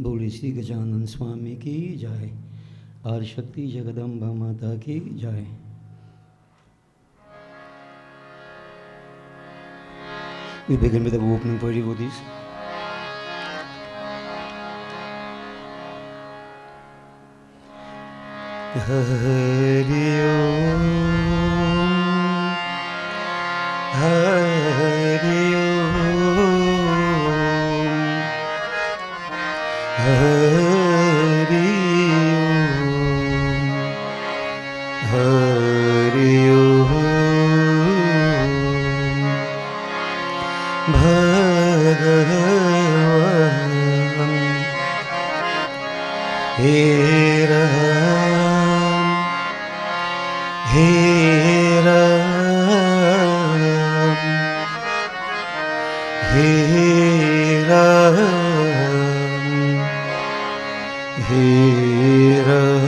बोले श्री गजानन स्वामी की जय। आदि शक्ति जगदम्बा माता की जय। We begin with the opening for devotees. Hari Om, Hari Om, Hari Om, Hari Om. Bhagavan He Ram, He Ram, He Ram, He Ram.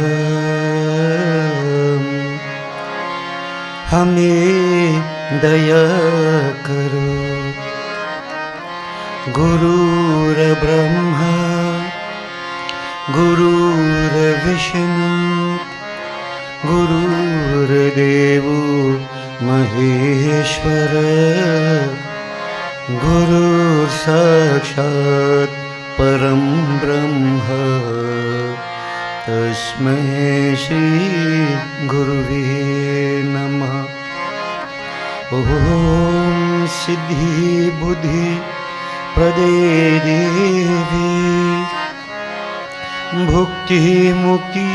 हमें दया करो। गुरुर ब्रह्मा गुरुर विष्णु गुरुर्देवो महेश्वर गुरुर् साक्षात् परं ब्रह्म तस्मै श्री गुरुवे नमः। ओम सिद्धि बुद्धि प्रदे देवी भुक्ति मुक्ति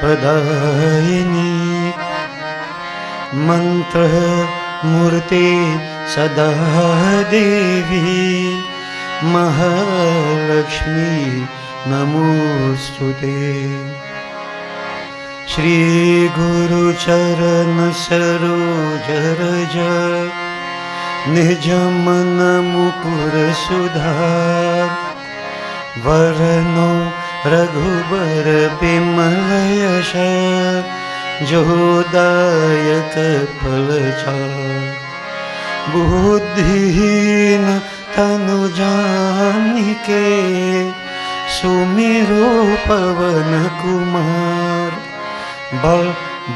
प्रदायिनी मंत्र मूर्ते सदा देवी महालक्ष्मी नमोस्तुते। श्री गुरु चरण सरोज रज निज मन मुकुर सुधार वरनो रघुबर बिमल यश जोदायक फलचार। बुद्धिहीन तनु जानिके सुमिरो पवन कुमार। बल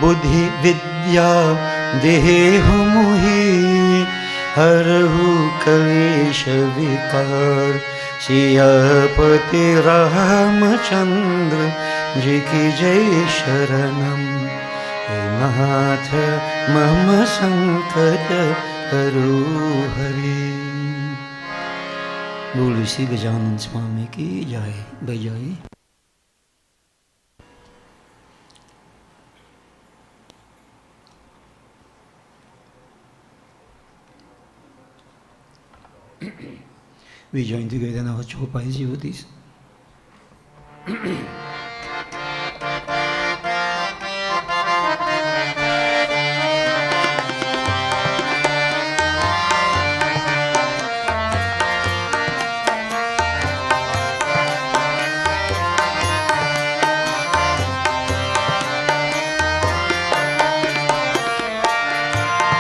बुद्धि विद्या देहु मोहि हरहु कलेश विकार। सियापति रामचंद्र जी की जय शरणम। हे नाथ मम संकट हरो हरि। बोलो श्री गजानन स्वामी की जय। बजाई We join together in our Chopai devotees.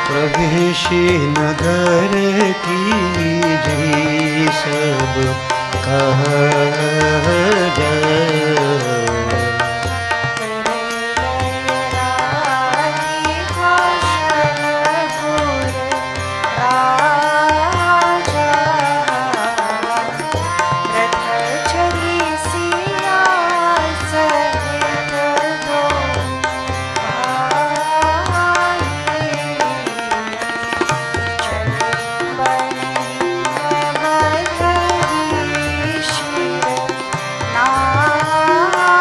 प्रवेशी नगर की जय सब काज। Ah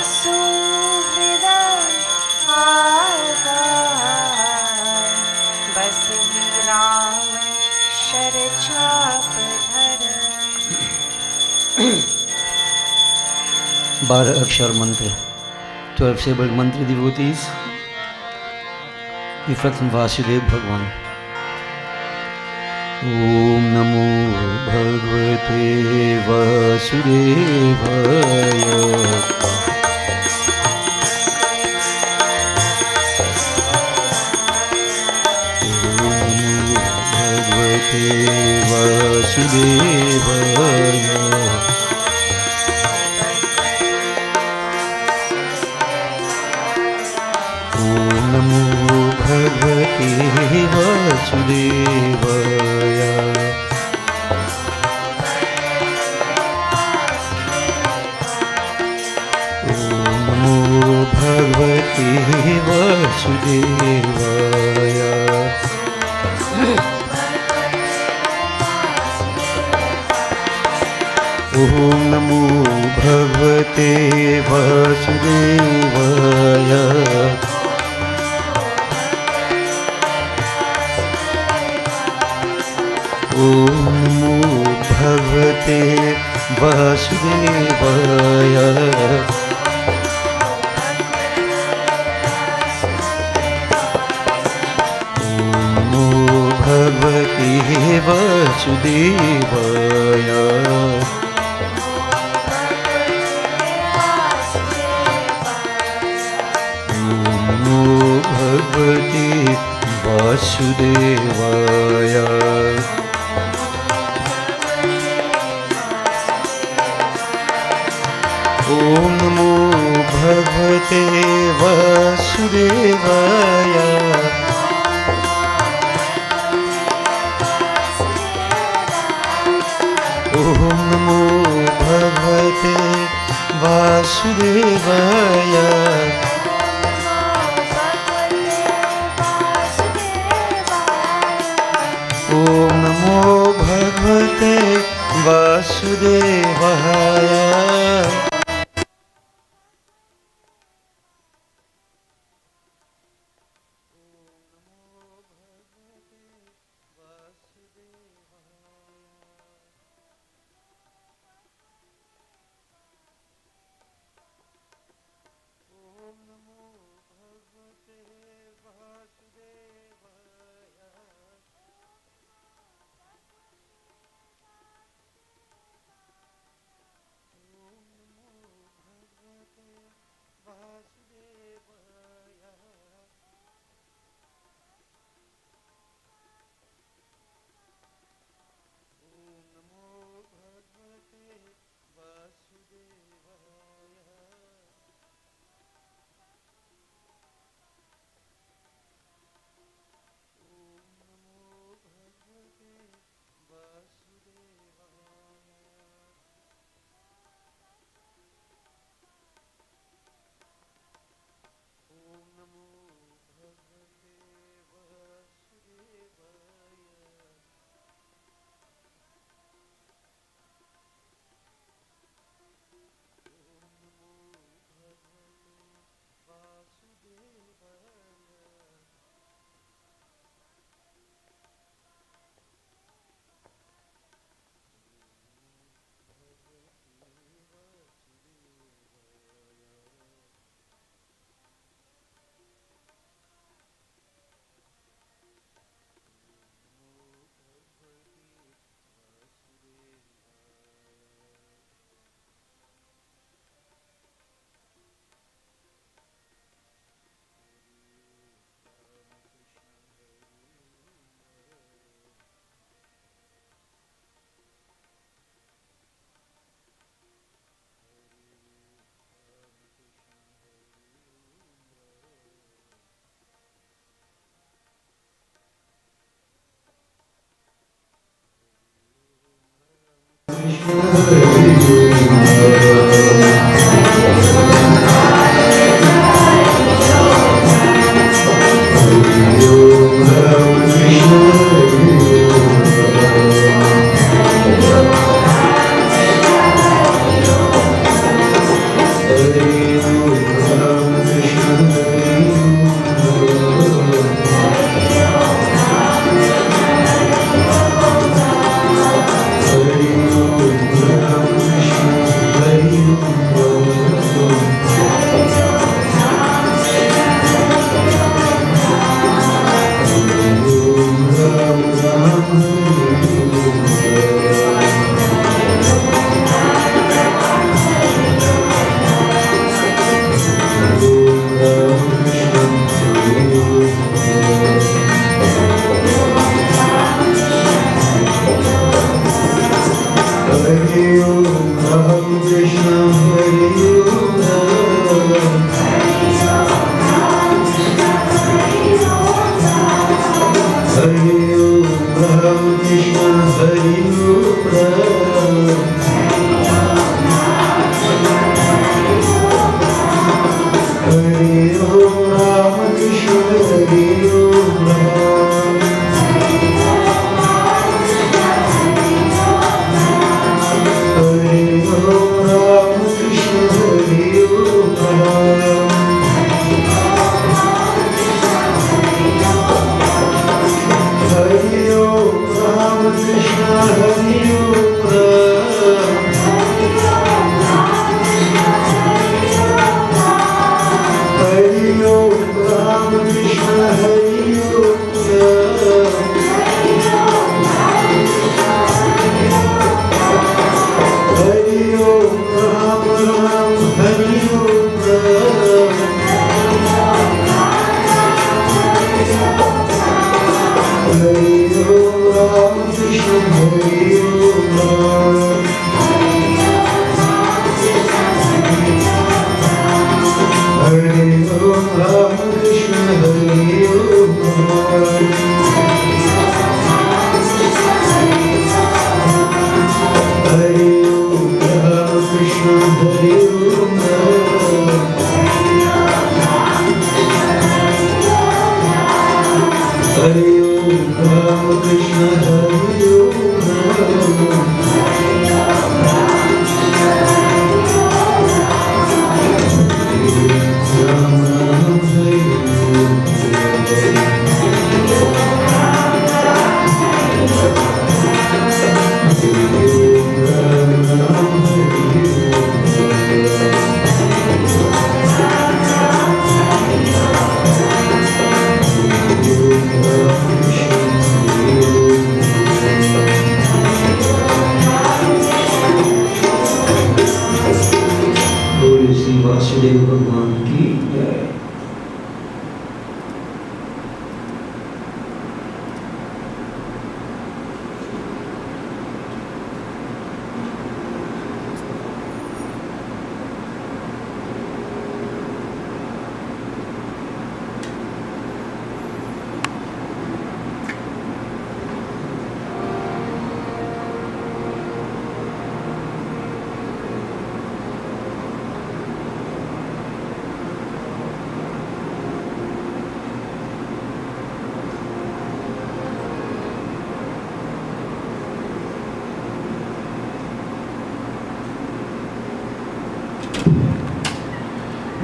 सुहृदय आगार बस ही राम शर छाप धर। 12 अक्षर मंत्र, 12 syllable मंत्र devotees. Reflect on Vasudev Bhagwan. Om Namo Bhagavate Vasudevaya. Vasudevaya. Om Namo Bhagavate Vasudevaya. Om Namo Bhagavate Vasudevaya. Om Namo Bhagavate Vasudevaya. Om Namo Bhagavate Vasudevaya. Om Namo Bhagavate Vasudevaya. Bhagavate Vasudevaya. Om Namo Bhagavate Vasudevaya. Om Namo Bhagavate Vasudevaya. Om Namo Bhagavate Vasudevaya.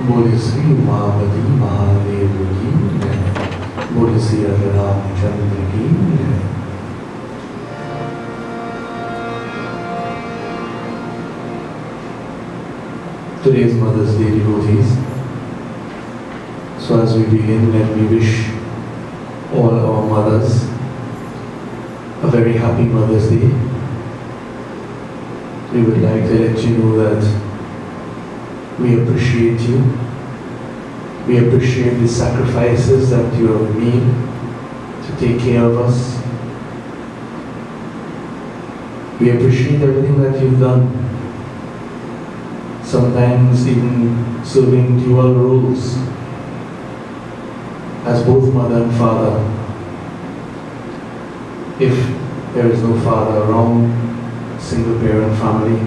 बोले श्री उमापति महादेव की जय, बोले श्री रामचंद्र की जय। Today is Mother's Day, devotees. So as we begin, let me wish all our mothers a very happy Mother's Day. We would like to let you know that we appreciate you. We appreciate the sacrifices that you have made to take care of us. We appreciate everything that you've done. Sometimes even serving dual roles as both mother and father. If there is no father around, single parent family,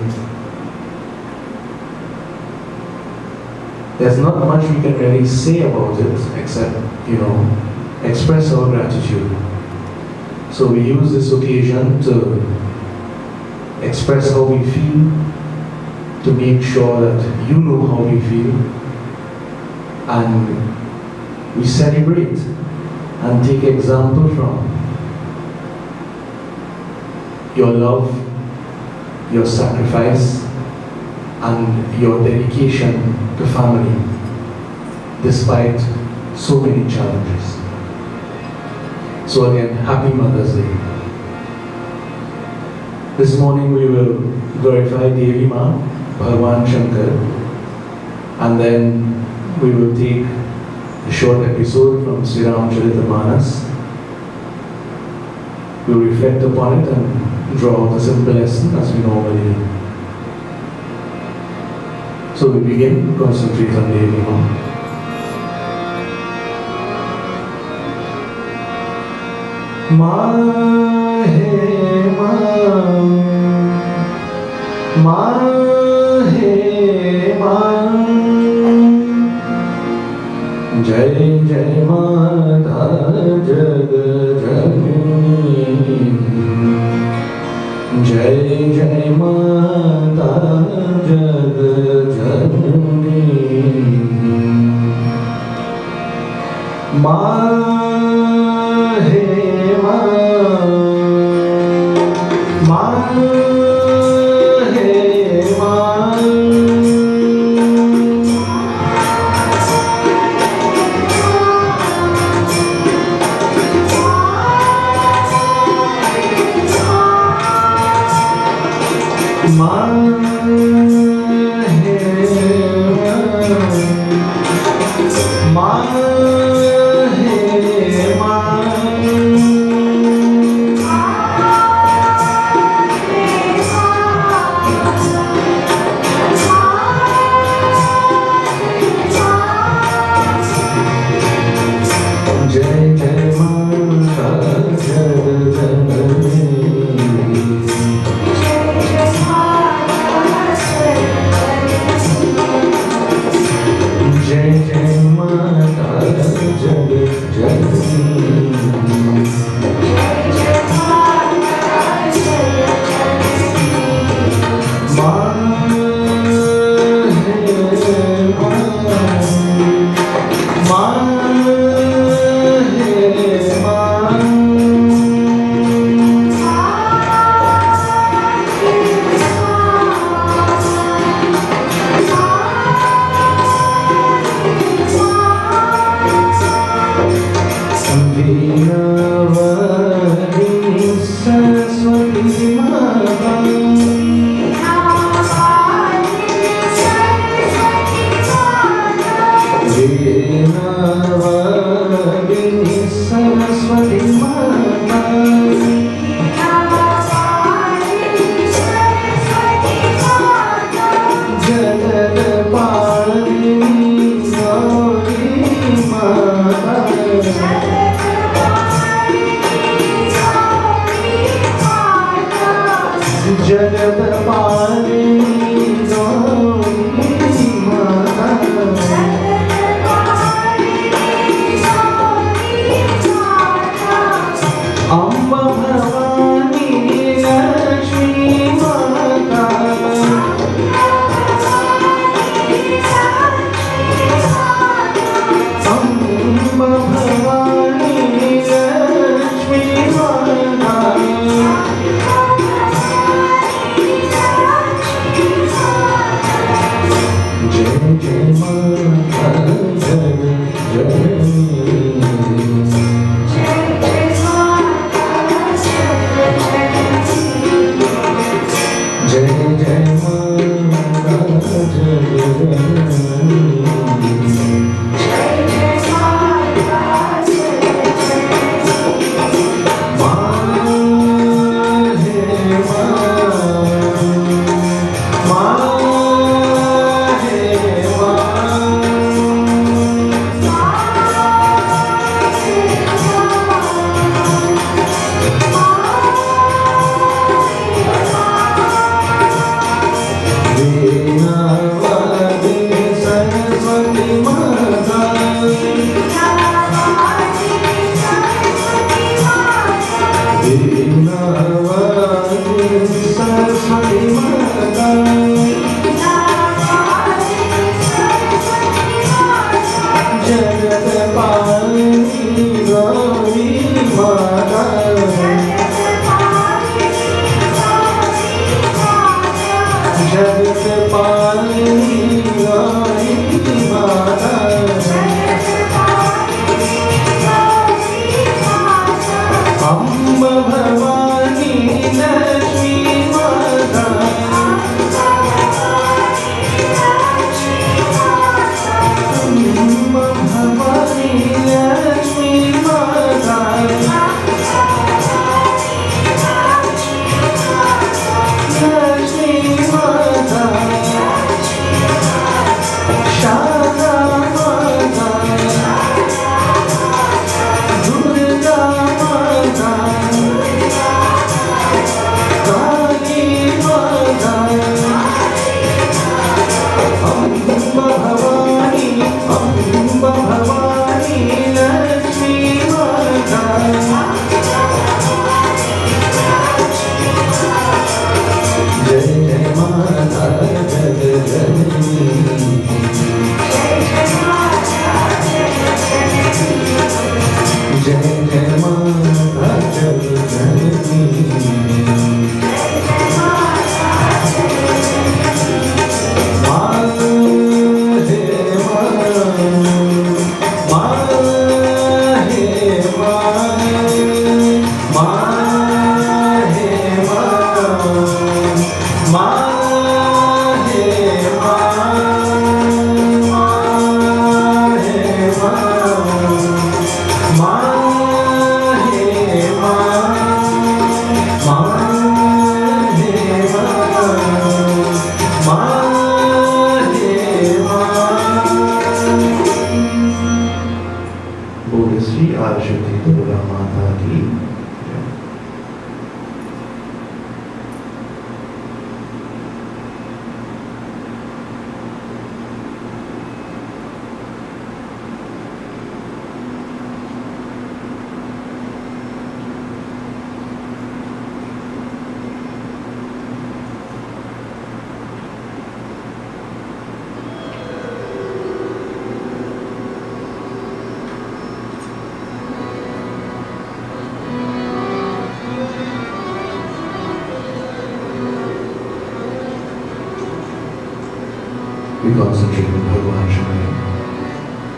there's not much we can really say about it except, express our gratitude. So we use this occasion to express how we feel to make sure that you know how we feel, and we celebrate and take example from your love, your sacrifice, and your dedication to family, despite so many challenges. So again, happy Mother's Day. This morning we will glorify Devi Ma, Bhagwan Shankar, and then we will take a short episode from Sri Ramcharitamanas. We will reflect upon it and draw out a simple lesson as we normally do. So we begin, concentrate on Devi Ma. Ma hai ma, ma hai ma, jai jai Mata Jag Janani, jai jai Mata Jag Janani, Ma Adishakti Durga माता की जय। We concentrate on Bhagavan Shri.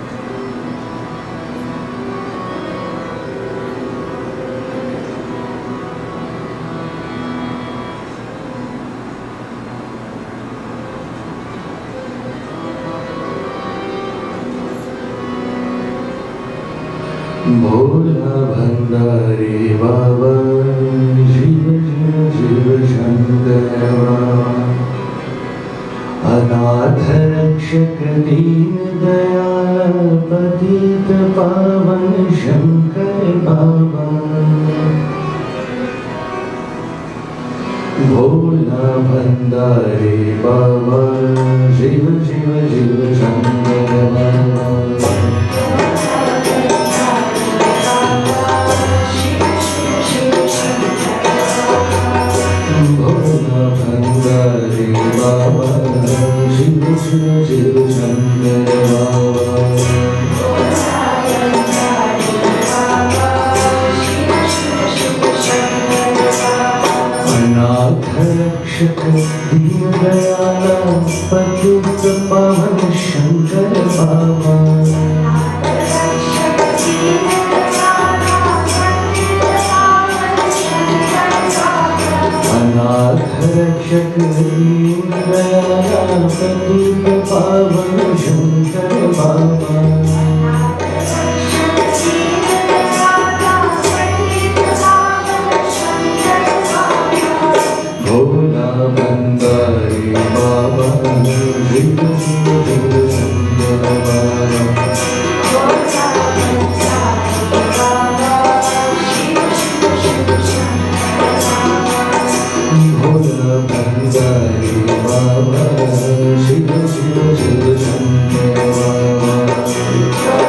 Bhola Bhandari बाबा शिव शिव शिव शंकर बाबा अनाथ रक्षक दीन दयाल पतित पावन शंकर बाबा भोला भंडारी बाबा शिव शिव शिव शंकर बाबा भोला भंडारी बाबा शिव शिव शिव शंकर बाबा अनाथ रक्षक दीन दयाल पतित पावन शंकर बाबा अनाथ रक्षक दीन दयाल पतित पावन शंकर बाबा भोला भंडारी बाबा शिव शिव शिव शंकर बाबा भोला भंडारी बाबा शिव शिव शिव शंकर बाबा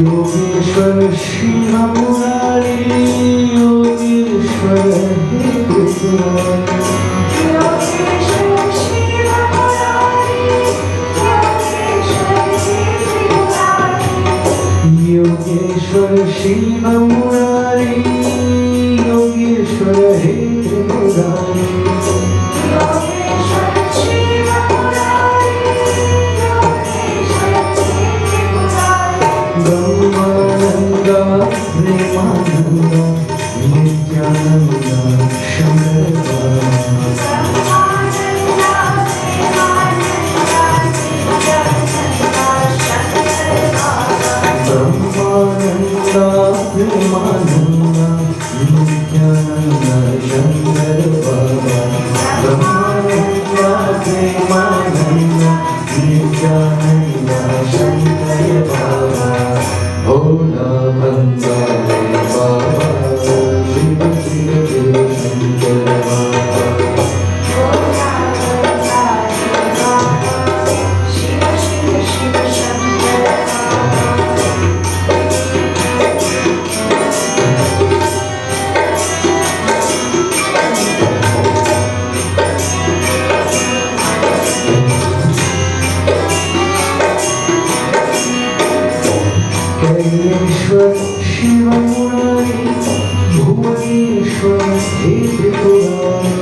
योगेश्वर शिव मुरारी योगेश्वर हे त्रिपुरारी योगेश्वर शिव मुरारी योगेश्वर हे त्रिपुरारी ब्रह्मानंदा प्रेमानंदा नित्यानंदा शंकर ब्रह्मानंदा प्रेमानंदा नित्यानंदा शंकर बाबा ब्रह्मानंदा प्रेमानंदा नित्यानंदा शंकर बाबा भोला भंडारी बाबा शिव शिव शिव शंकर बाबा कैलेश्वर शिव मुरारी भुवनेश्वर हे त्रिपुरारी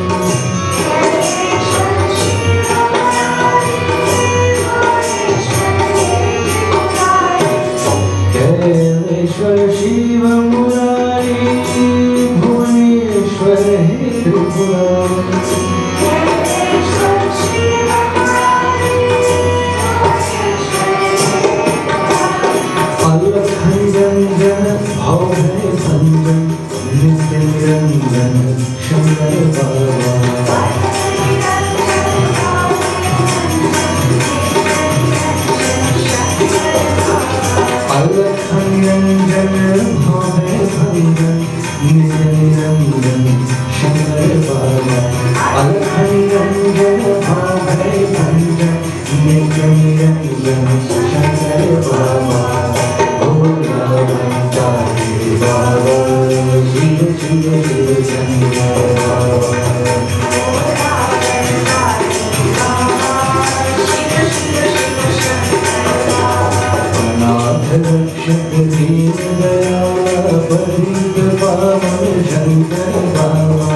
कैलेश्वर शिव मुरारी भुवनेश्वर हे Tripurari Shankar Baba. Alakh Niranjan Bhave Bhanjan Niranjan Shankar Baba. Alakh Niranjan Bhave Bhanjan Niranjan Shankar Baba. Bhola Bhandari Baba, Shiva Shiva Shiva Shankar Baba. अनाथ रक्षक दीन दयाल पतित पावन शंकर बाबा.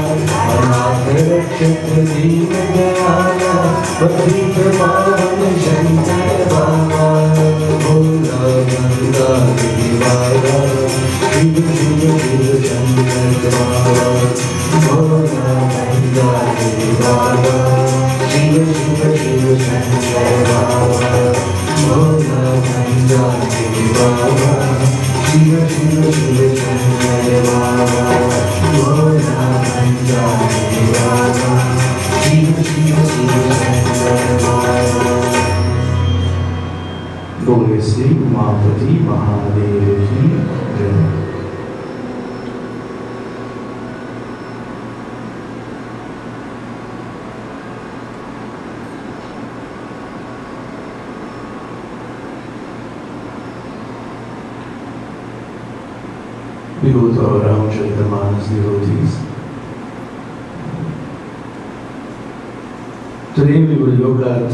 अनाथ रक्षक दीन दयाल पतित पावन शंकर बाबा. भोला भंडारी बाबा, शिव शिव शिव शंकर बाबा. भोला भंडारी बाबा, शिव शिव शिव शंकर बाबा. भोला भंडारी बाबा, शिव शिव शिव शंकर बाबा. भोला भंडारी बाबा, शिव शिव शिव शंकर बाबा. बोले श्री उमापति महादेव की जय. We go to our Ramcharitamanas devotees. Today we will look at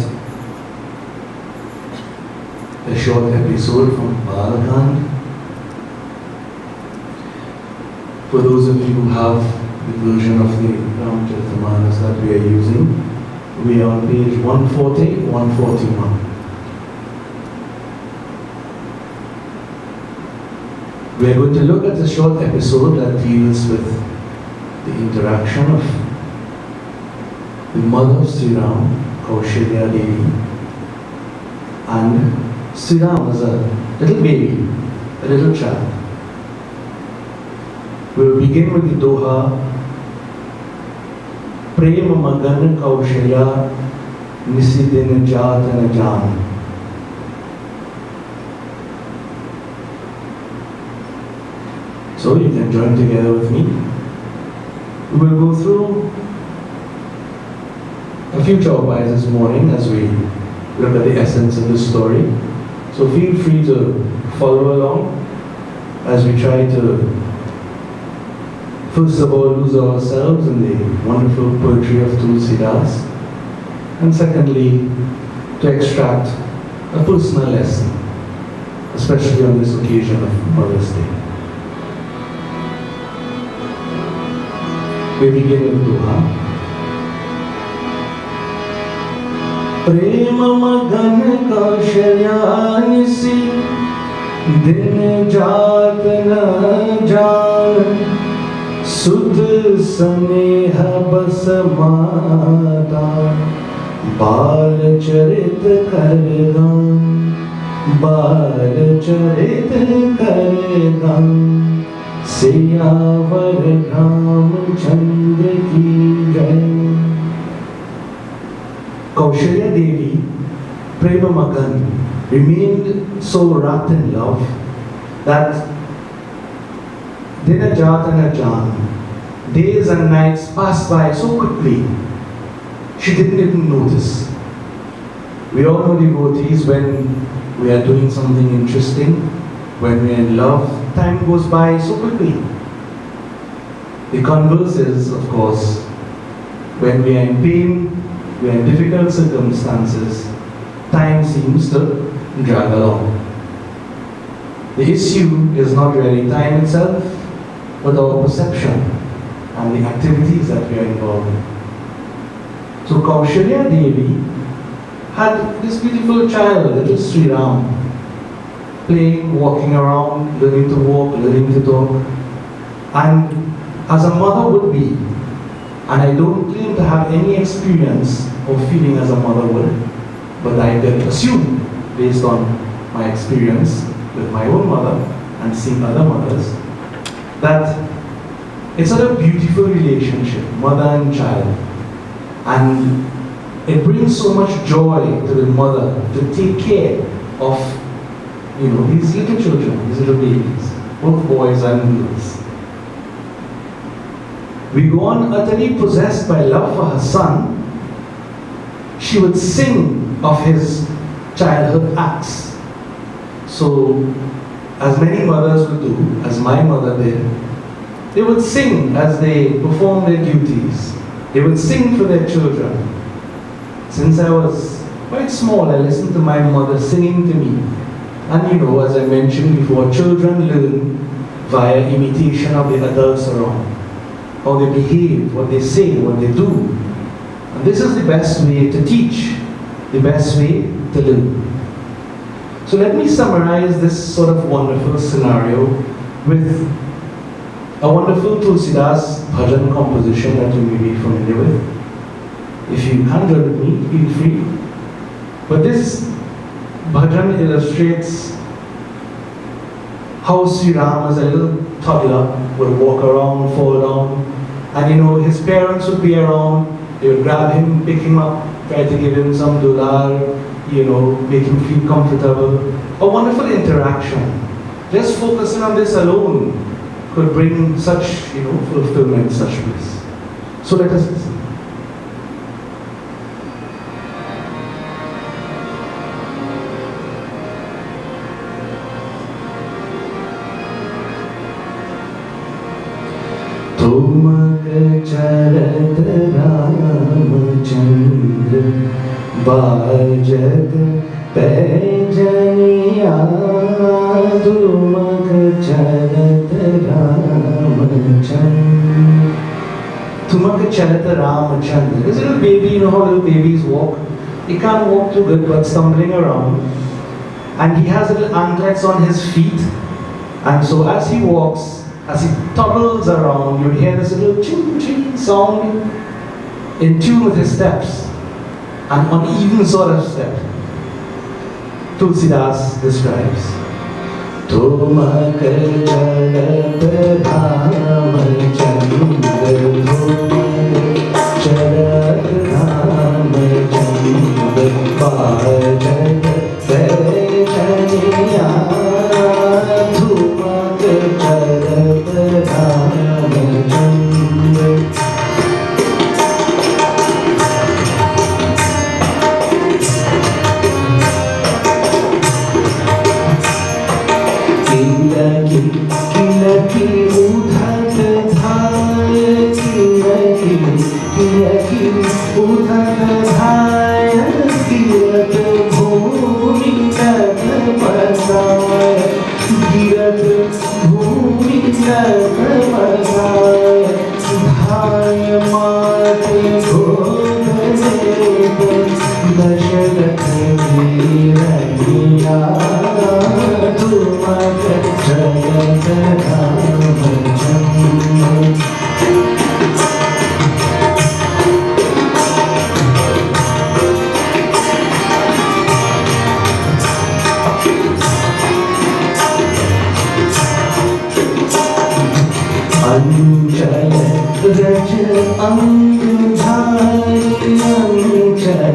a short episode from Balakand. For those of you who have the version of the Ramcharitamanas that we are using, we are on page 140, 141. We are going to look at a short episode that deals with the interaction of the mother of Sri Ram, Kaushalya Devi, and Sri Ram as a little baby, a little child. We will begin with the Doha. Prem Magan Kaushalya Nisidin Jat na Jan. So you can join together with me. We will go through a few chaupas this morning as we look at the essence of the story. So feel free to follow along as we try to first of all lose ourselves in the wonderful poetry of Tulsidas, and secondly to extract a personal lesson, especially on this occasion of Mother's Day. We begin with Doha. प्रेम मगन कौशल्या निसी दिन जात न जान. सुध स्नेह बस माता बाल चरित कर गान. बाल चरित कर गान. सियावर रामचंद्र की जय. Kaushalya Devi, Prema Magan, remained so wrapped in love that Dina Jatana Jan, days and nights passed by so quickly, she didn't even notice. We all know devotees, when we are doing something interesting, when we are in love, time goes by so quickly. The converse is, of course, when we are in pain, we are in difficult circumstances, time seems to drag along. The issue is not really time itself, but our perception and the activities that we are involved in. So Kaushalya Devi had this beautiful child, little Sri Ram, playing, walking around, learning to walk, learning to talk. And as a mother would be, and I don't claim to have any experience or feeling as a mother would, but I can assume, based on my experience with my own mother and seeing other mothers, that It's such a beautiful relationship, mother and child. And it brings so much joy to the mother to take care of, these little children, these little babies, both boys and girls. We go on utterly possessed by love for her son. She would sing of his childhood acts. So, as many mothers would do, as my mother did, they would sing as they performed their duties. They would sing for their children. Since I was quite small, I listened to my mother singing to me. And as I mentioned before, children learn via imitation of the adults around. How they behave, what they say, what they do. And this is the best way to teach, the best way to learn. So let me summarize this sort of wonderful scenario with a wonderful Tulsidas bhajan composition that you may be familiar with. If you can't join with me, feel free. But this bhajan illustrates how Sri Ram as a little toddler would walk around, fall down, and his parents would be around. They would grab him, pick him up, try to give him some dular, make him feel comfortable. A wonderful interaction. Just focusing on this alone could bring such, fulfillment, such bliss. So let us listen. तुमक चरत रामचंद्र बाजत पैजनिया तुमक चरत रामचंद्र तुमक चरत Ramchandra. This little baby, how little babies walk. He can't walk too good but stumbling around. And he has little anklets on his feet. And so as he walks, as he toddles around, you hear this little ching ching sound in tune with his steps, an uneven sort of step. Tulsidas describes. Tumak charat ramchandra charat ramchandra bajat pechaniya tumak charat ramchandra. Kilaki udhat dhaya kilaki udhat dhaya girat bhumi tat pasaya girat bhumi tat pasaya dhaya mat godhe dasharat veeraniya tumak charat ramchandra. Anchal raj angudhari anchal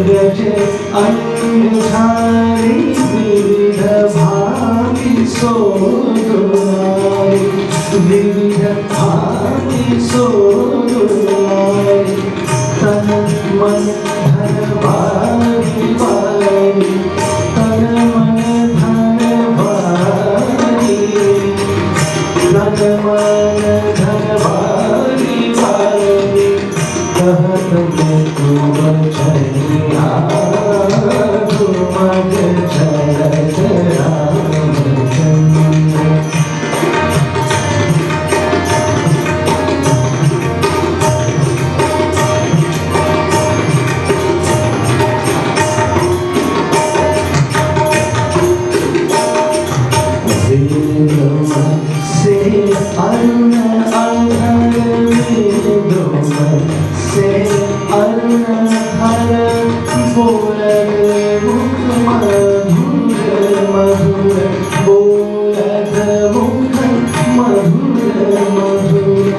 raj angudhari vividha bhami sodunai vividha bhami sodunai tan man dhan vari vari tan man dhan vari tan man dhan vari vari kahat mukhu bachaniya tumak charat ramchandra. Se aruna adhar vedoma se aruna adhar bolat mukh madhur madhur bolat mukh madhur madhur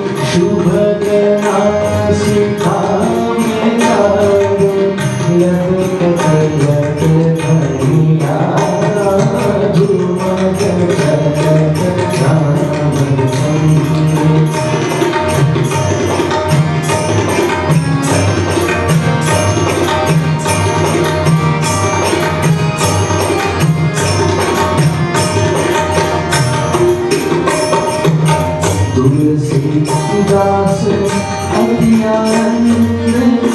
Sita में जागो लत कलत धनिया झूमर जगत राम चंद्र तुलसीदास अज्ञानंद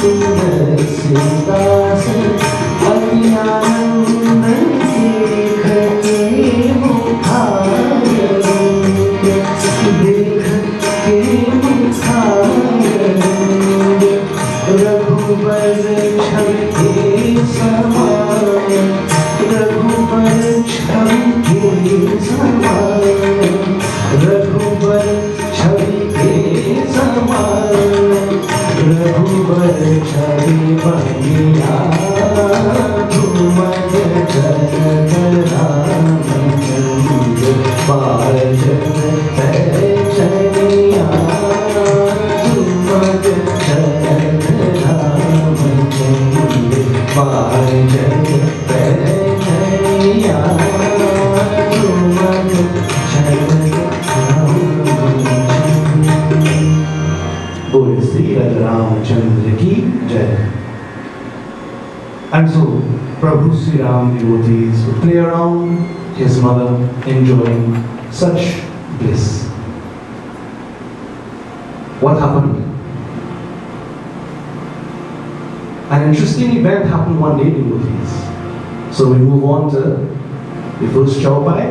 तुलसीदास अज्ञानंद देख के मुखारविंद देख के मुखारविंद रघुबर छवि के समान रघुबर छवि के समान रघुबर छवि के समान रघुबर छवि बनिया झूमर जगत राम चंद्र पाजन पैचनिया झूमर जगत राम चंद्र पाजन पैचनिया झूमर बोले श्री रामचंद्र की जय. And so Prabhu Sri Ram devotees would play around his mother, enjoying such bliss. What happened? An interesting event happened one day, devotees. So we move on to the first chaupai.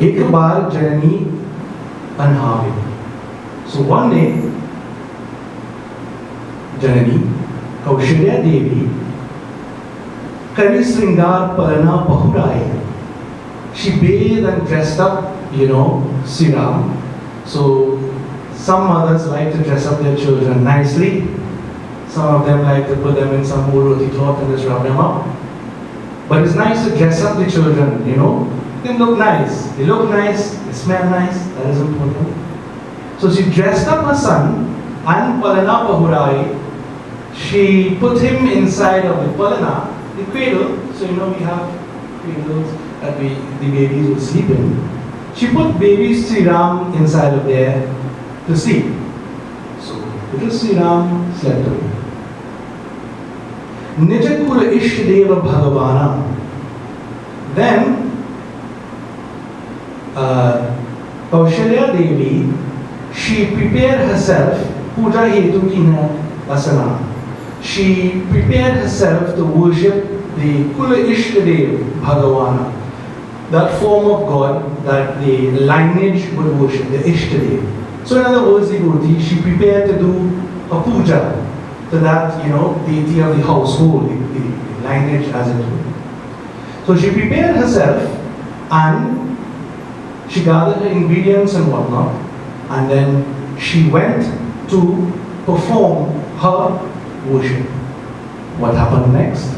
एक बार जननी अनहावे. So one day, जननी कौशल्या देवी कवि श्रृंगार पलना बहुराए. She bathed and dressed up, Sri Ram. So some mothers like to dress up their children nicely. Some of them like to put them in some old roti cloth and just rub them up. But it's nice to dress up the children, They look nice. They look nice. They smell nice. That is important. So she dressed up her son, and Palana Pahurai, she put him inside of the palana, the cradle. So you know we have cradles that the babies will sleep in. She put baby Sri Ram inside of there to sleep. So little Sri Ram slept away. Nijakula Ishtadeva Bhagavana. Then Kaushalya Devi, she prepared herself, Puja Hetu Kina Asana. She prepared herself to worship the Kula Ishtadev Bhagavana, that form of God that the lineage would worship, the Ishtadev. So in other words, the devotee, she prepared to do a puja to that, deity of the household, the lineage as it were. So she prepared herself and she gathered her ingredients and whatnot, and then she went to perform her worship. What happened next?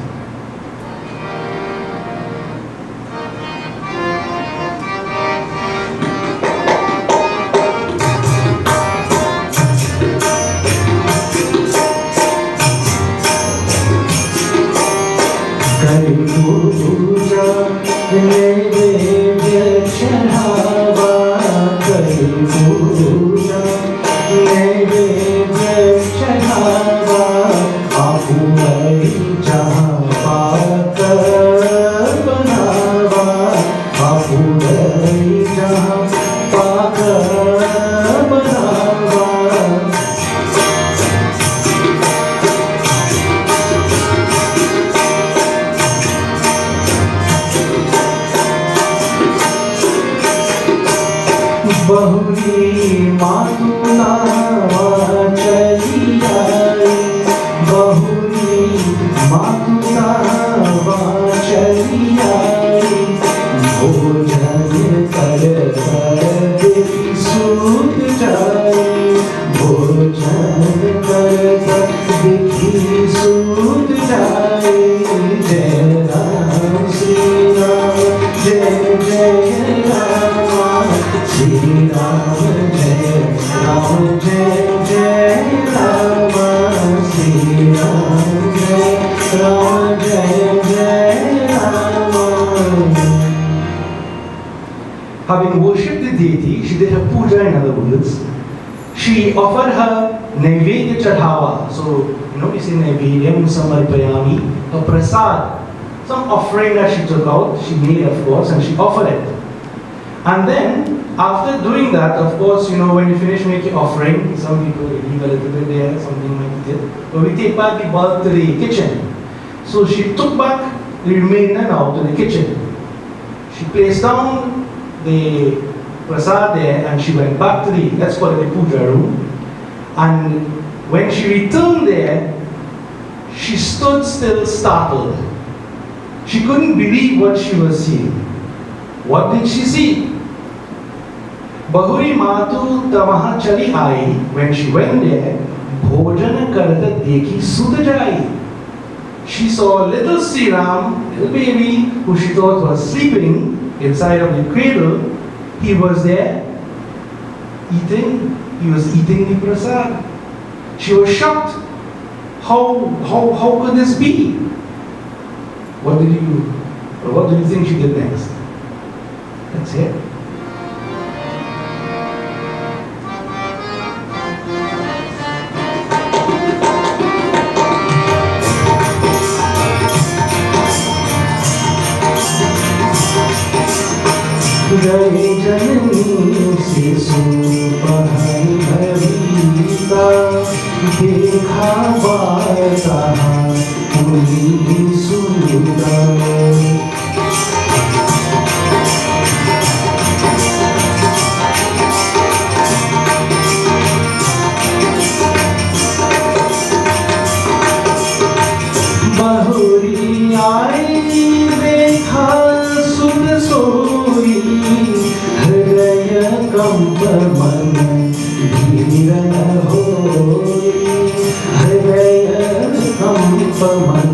Having worshipped the deity, she did her puja, in other words. She offered her Naivedya Chadhava. So, we say Naivedyam Samarpayami, her prasad, some offering that she took out, she made, of course, and she offered it. And then, after doing that, of course, when you finish making offering, some people leave a little bit there, something like that. But we take back the bulk to the kitchen. So she took back the remainder now to the kitchen. She placed down the prasad there and she went back to the, let's call it the puja room. And when she returned there, she stood still startled. She couldn't believe what she was seeing. What did she see? Bahuri Matu Tamaha Chali Ai, when she went there, Bhojana Karata Dekhi Sudha Jai. She saw little Sri Ram, little baby, who she thought was sleeping inside of the cradle. He was there eating. He was eating the prasad. She was shocked. How could this be? What do you think she did next? Let's hear. गए जननी से सुपहन भरीता देखा बाता मुनि सुंदर बहुरी आई देखा सुन सोई हृदय कंप मन धीर होई हृदय कंप मन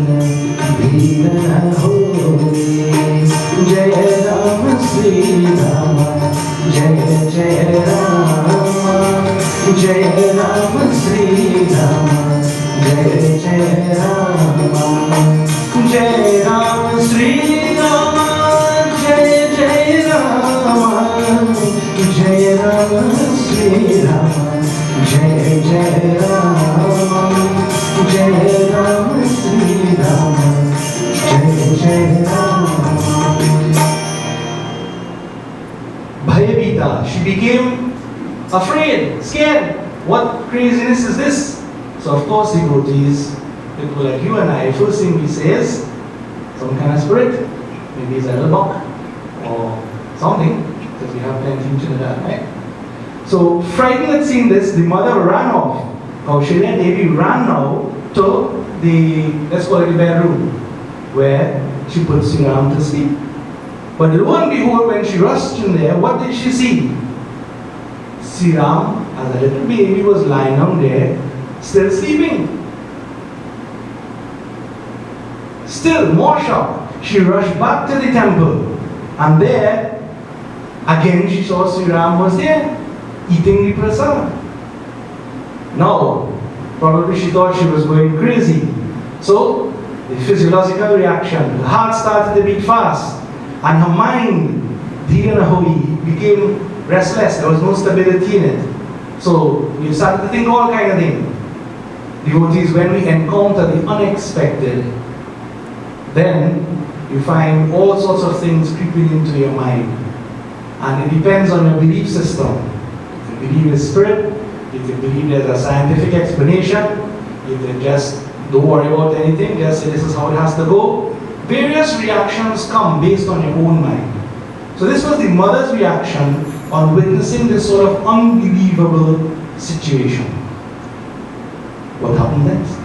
afraid, scared. What craziness is this? So of course devotees, people like you and I, first thing we say is some kind of spirit. Maybe it's a little buck or something, because we have plenty to that, right? So frightened at seeing this, the mother ran off. Kaushali and Devi ran now to the, let's call it the bedroom, where she put Sri Ram to sleep. But lo and behold, when she rushed in there, what did she see? Sri Ram, as a little baby, was lying down there, still sleeping. Still more shocked, she rushed back to the temple, and there, again she saw Sri Ram was there, eating the prasad. Now, probably she thought she was going crazy. So, the physiological reaction, the heart started to beat fast, and her mind, Dhiranahoyi, became restless. There was no stability in it. So, we started to think all kind of things. Devotees, when we encounter the unexpected, then you find all sorts of things creeping into your mind. And it depends on your belief system. You can believe in spirit, you can believe there's a scientific explanation, you can just don't worry about anything, just say this is how it has to go. Various reactions come based on your own mind. So this was the mother's reaction on witnessing this sort of unbelievable situation. What happened next?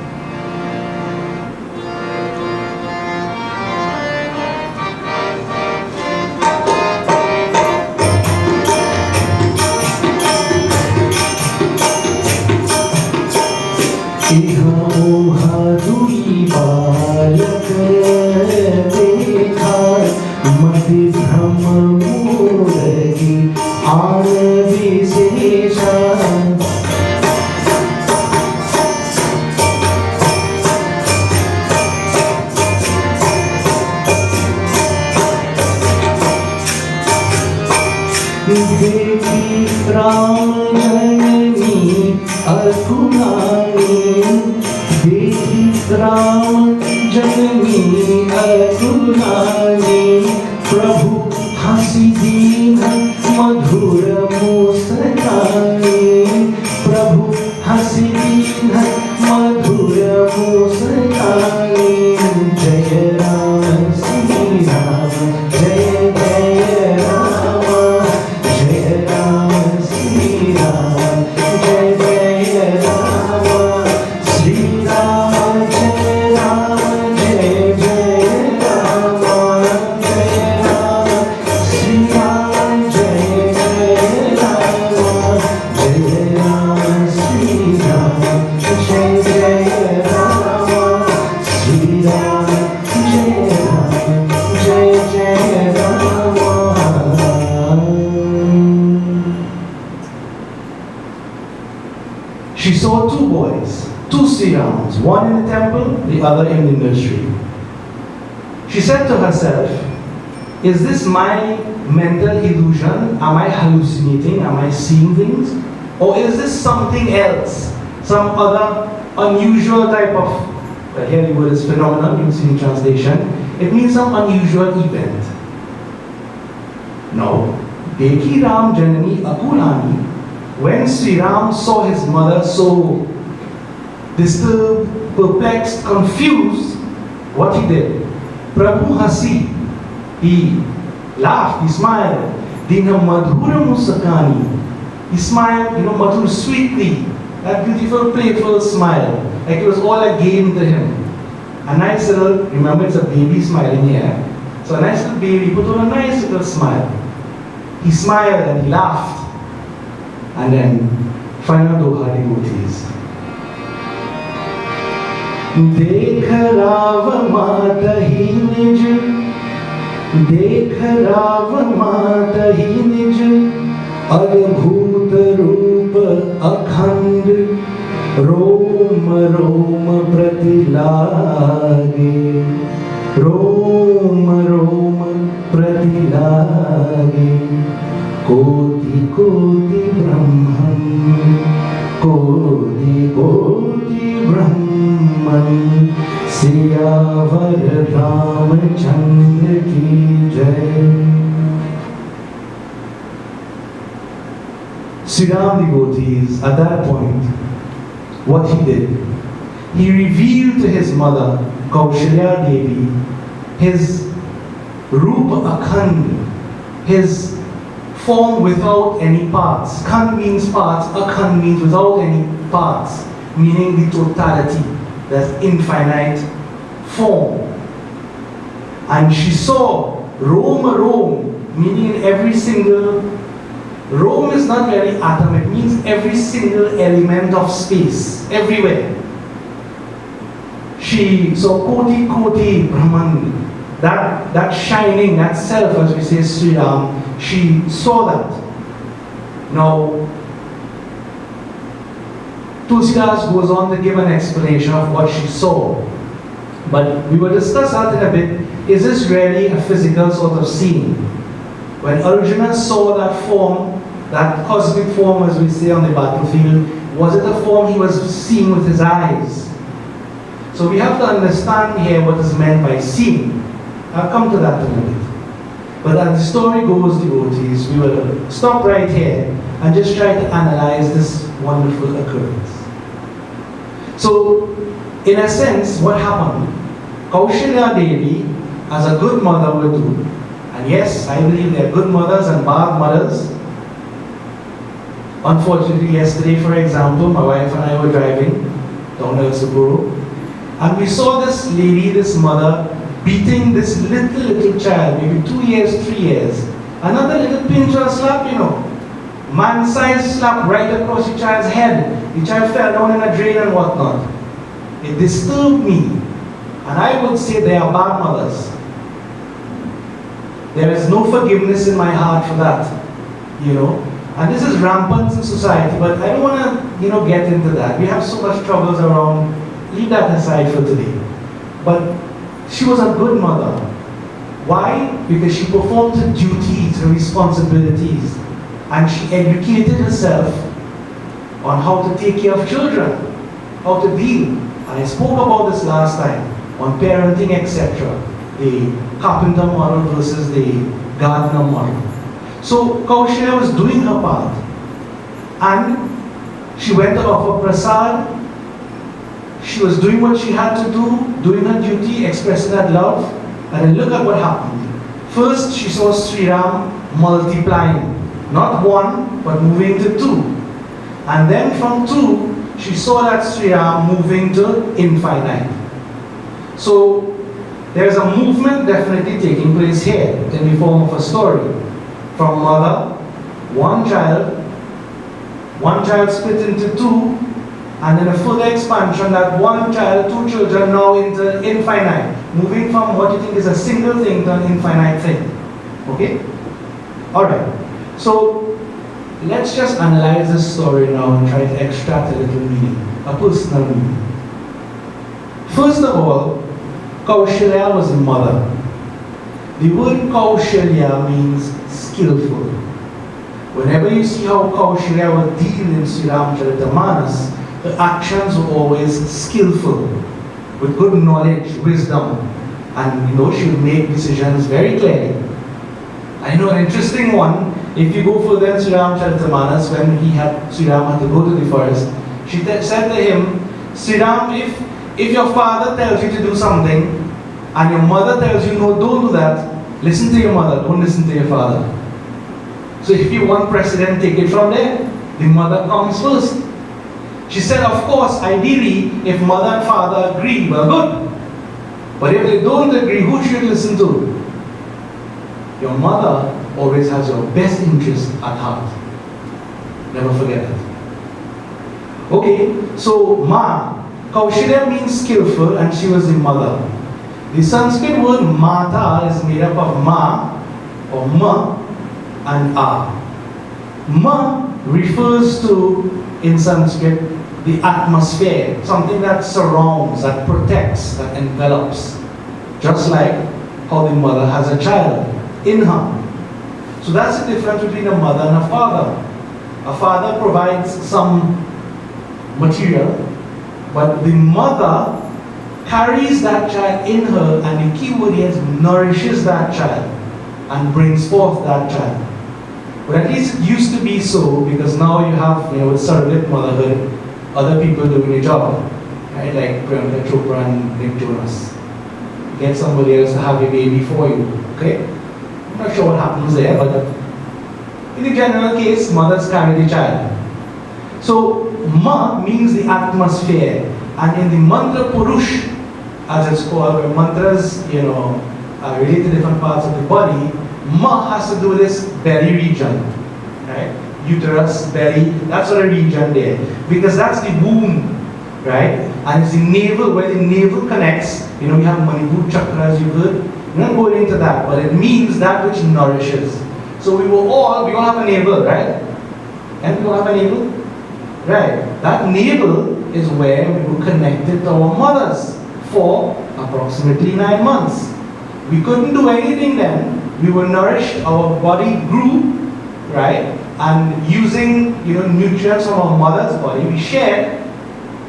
She saw two boys, two Sri Rams, one in the temple, the other in the nursery. She said to herself, is this my mental illusion? Am I hallucinating? Am I seeing things? Or is this something else? Some other unusual type of, here the word is phenomenon, you see in translation. It means some unusual event. Now, Deki Ram Janani Akulani, when Sri Ram saw his mother so disturbed, perplexed, confused, what he did? Prabhu Hasi, he laughed, he smiled. Dinha Madhura Musakani, he smiled, Madhur sweetly, that beautiful, playful smile, like it was all a game to him. A nice little, remember it's a baby smiling here, so a nice little baby put on a nice little smile. He smiled and he laughed. And then, final doha devotees. Dekh Rav Mata hi nij, Dekh Rav Mata hi nij, Adbhut Roop Akhand, Rom Rom Pratilage, Rom Rom Pratilage. Koti Koti Brahman, Koti Koti Brahman, Siyavar Ramchandra ki Jai. Sri Ram devotees, at that point, what he did, he revealed to his mother, Kaushalya Devi, his Rupa Akhand, his form without any parts. Khand means parts, Akhand means without any parts, meaning the totality, that's infinite form. And she saw Rome, meaning every single, Rome is not really atom, it means every single element of space, everywhere. She saw Koti Brahman, that shining, that self, as we say, Sri Ram, she saw that. Now, Tulsidas goes on to give an explanation of what she saw. But we will discuss that in a bit. Is this really a physical sort of scene? When Arjuna saw that form, that cosmic form, as we say on the battlefield, was it a form he was seeing with his eyes? So we have to understand here what is meant by seeing. I'll come to that in a bit. But as the story goes, devotees, we will stop right here and just try to analyze this wonderful occurrence. So, in a sense, what happened? Kaushalya Devi, as a good mother would do, and yes, I believe there are good mothers and bad mothers. Unfortunately, yesterday, for example, my wife and I were driving down to Saburo, and we saw this lady, this mother, beating this little child, maybe 2 years, 3 years. Another little pinch or slap, you know. Man-sized slap right across the child's head. The child fell down in a drain and whatnot. It disturbed me. And I would say they are bad mothers. There is no forgiveness in my heart for that, you know. And this is rampant in society, but I don't want to, get into that. We have so much troubles around. Leave that aside for today. But she was a good mother. Why? Because she performed her duties, her responsibilities, and she educated herself on how to take care of children, how to deal. And I spoke about this last time on parenting, etc. The carpenter model versus the gardener model. So Kaushalya was doing her part, and she went to offer prasad. She was doing what she had to do, doing her duty, expressing that love, and then look at what happened. First, she saw Sri Ram multiplying, not one, but moving to 2. And then from 2, she saw that Sri Ram moving to infinite. So, there's a movement definitely taking place here in the form of a story. From mother, one child split into 2, and then a further expansion that one child, 2 children now into infinite, moving from what you think is a single thing to an infinite thing. Okay? Alright. So, let's just analyze this story now and try to extract a little meaning, a personal meaning. First of all, Kaushalya was the mother. The word Kaushalya means skillful. Whenever you see how Kaushalya would deal in Sri Ramcharitamanas, the actions were always skillful, with good knowledge, wisdom, and she would make decisions very clearly. I know an interesting one. If you go further in Sri Ramcharitamanas, when Sri Ram had to go to the forest, she said to him, Sri Ram, if your father tells you to do something, and your mother tells you, no, don't do that, listen to your mother, don't listen to your father. So if you want precedent, take it from there. The mother comes first. She said, of course, ideally, if mother and father agree, well, good. But if they don't agree, who should you listen to? Your mother always has your best interest at heart. Never forget that. Okay, so Ma, Kaushalya means skillful, and she was the mother. The Sanskrit word Mata is made up of Ma, or Ma, and A. Ma refers to, in Sanskrit, the atmosphere, something that surrounds, that protects, that envelops. Just like how the mother has a child in her. So that's the difference between a mother and a father. A father provides some material, but the mother carries that child in her, and the key word is nourishes that child and brings forth that child. But at least it used to be so, because now you have, with surrogate motherhood, other people doing the job, right? Like Priyanka Chopra and Nick Jonas. Get somebody else to have your baby for you, okay? I'm not sure what happens there, but in the general case, mothers carry the child. So, Ma means the atmosphere, and in the mantra Purush, as it's called, where mantras, are related to different parts of the body, Ma has to do with this belly region, right? Uterus, belly, that's sort of region there, because that's the womb, right? And it's the navel, where the navel connects. We have Manipur chakra, as you heard. We're not going into that, but it means that which nourishes. So we all have a navel, right? And we all have a navel? Right. That navel is where we were connected to our mothers for approximately 9 months. We couldn't do anything then. We were nourished, our body grew, right? And using, nutrients from our mother's body, we shared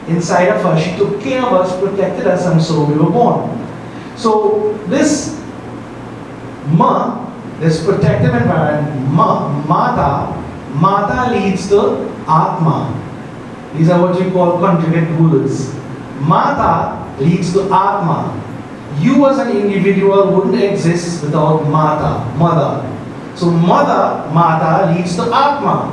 inside of her. She took care of us, protected us, and so we were born. So this this protective environment, Mata leads to Atma. These are what you call conjugate words. Mata leads to Atma. You as an individual wouldn't exist without mother. So Mata leads to Atma.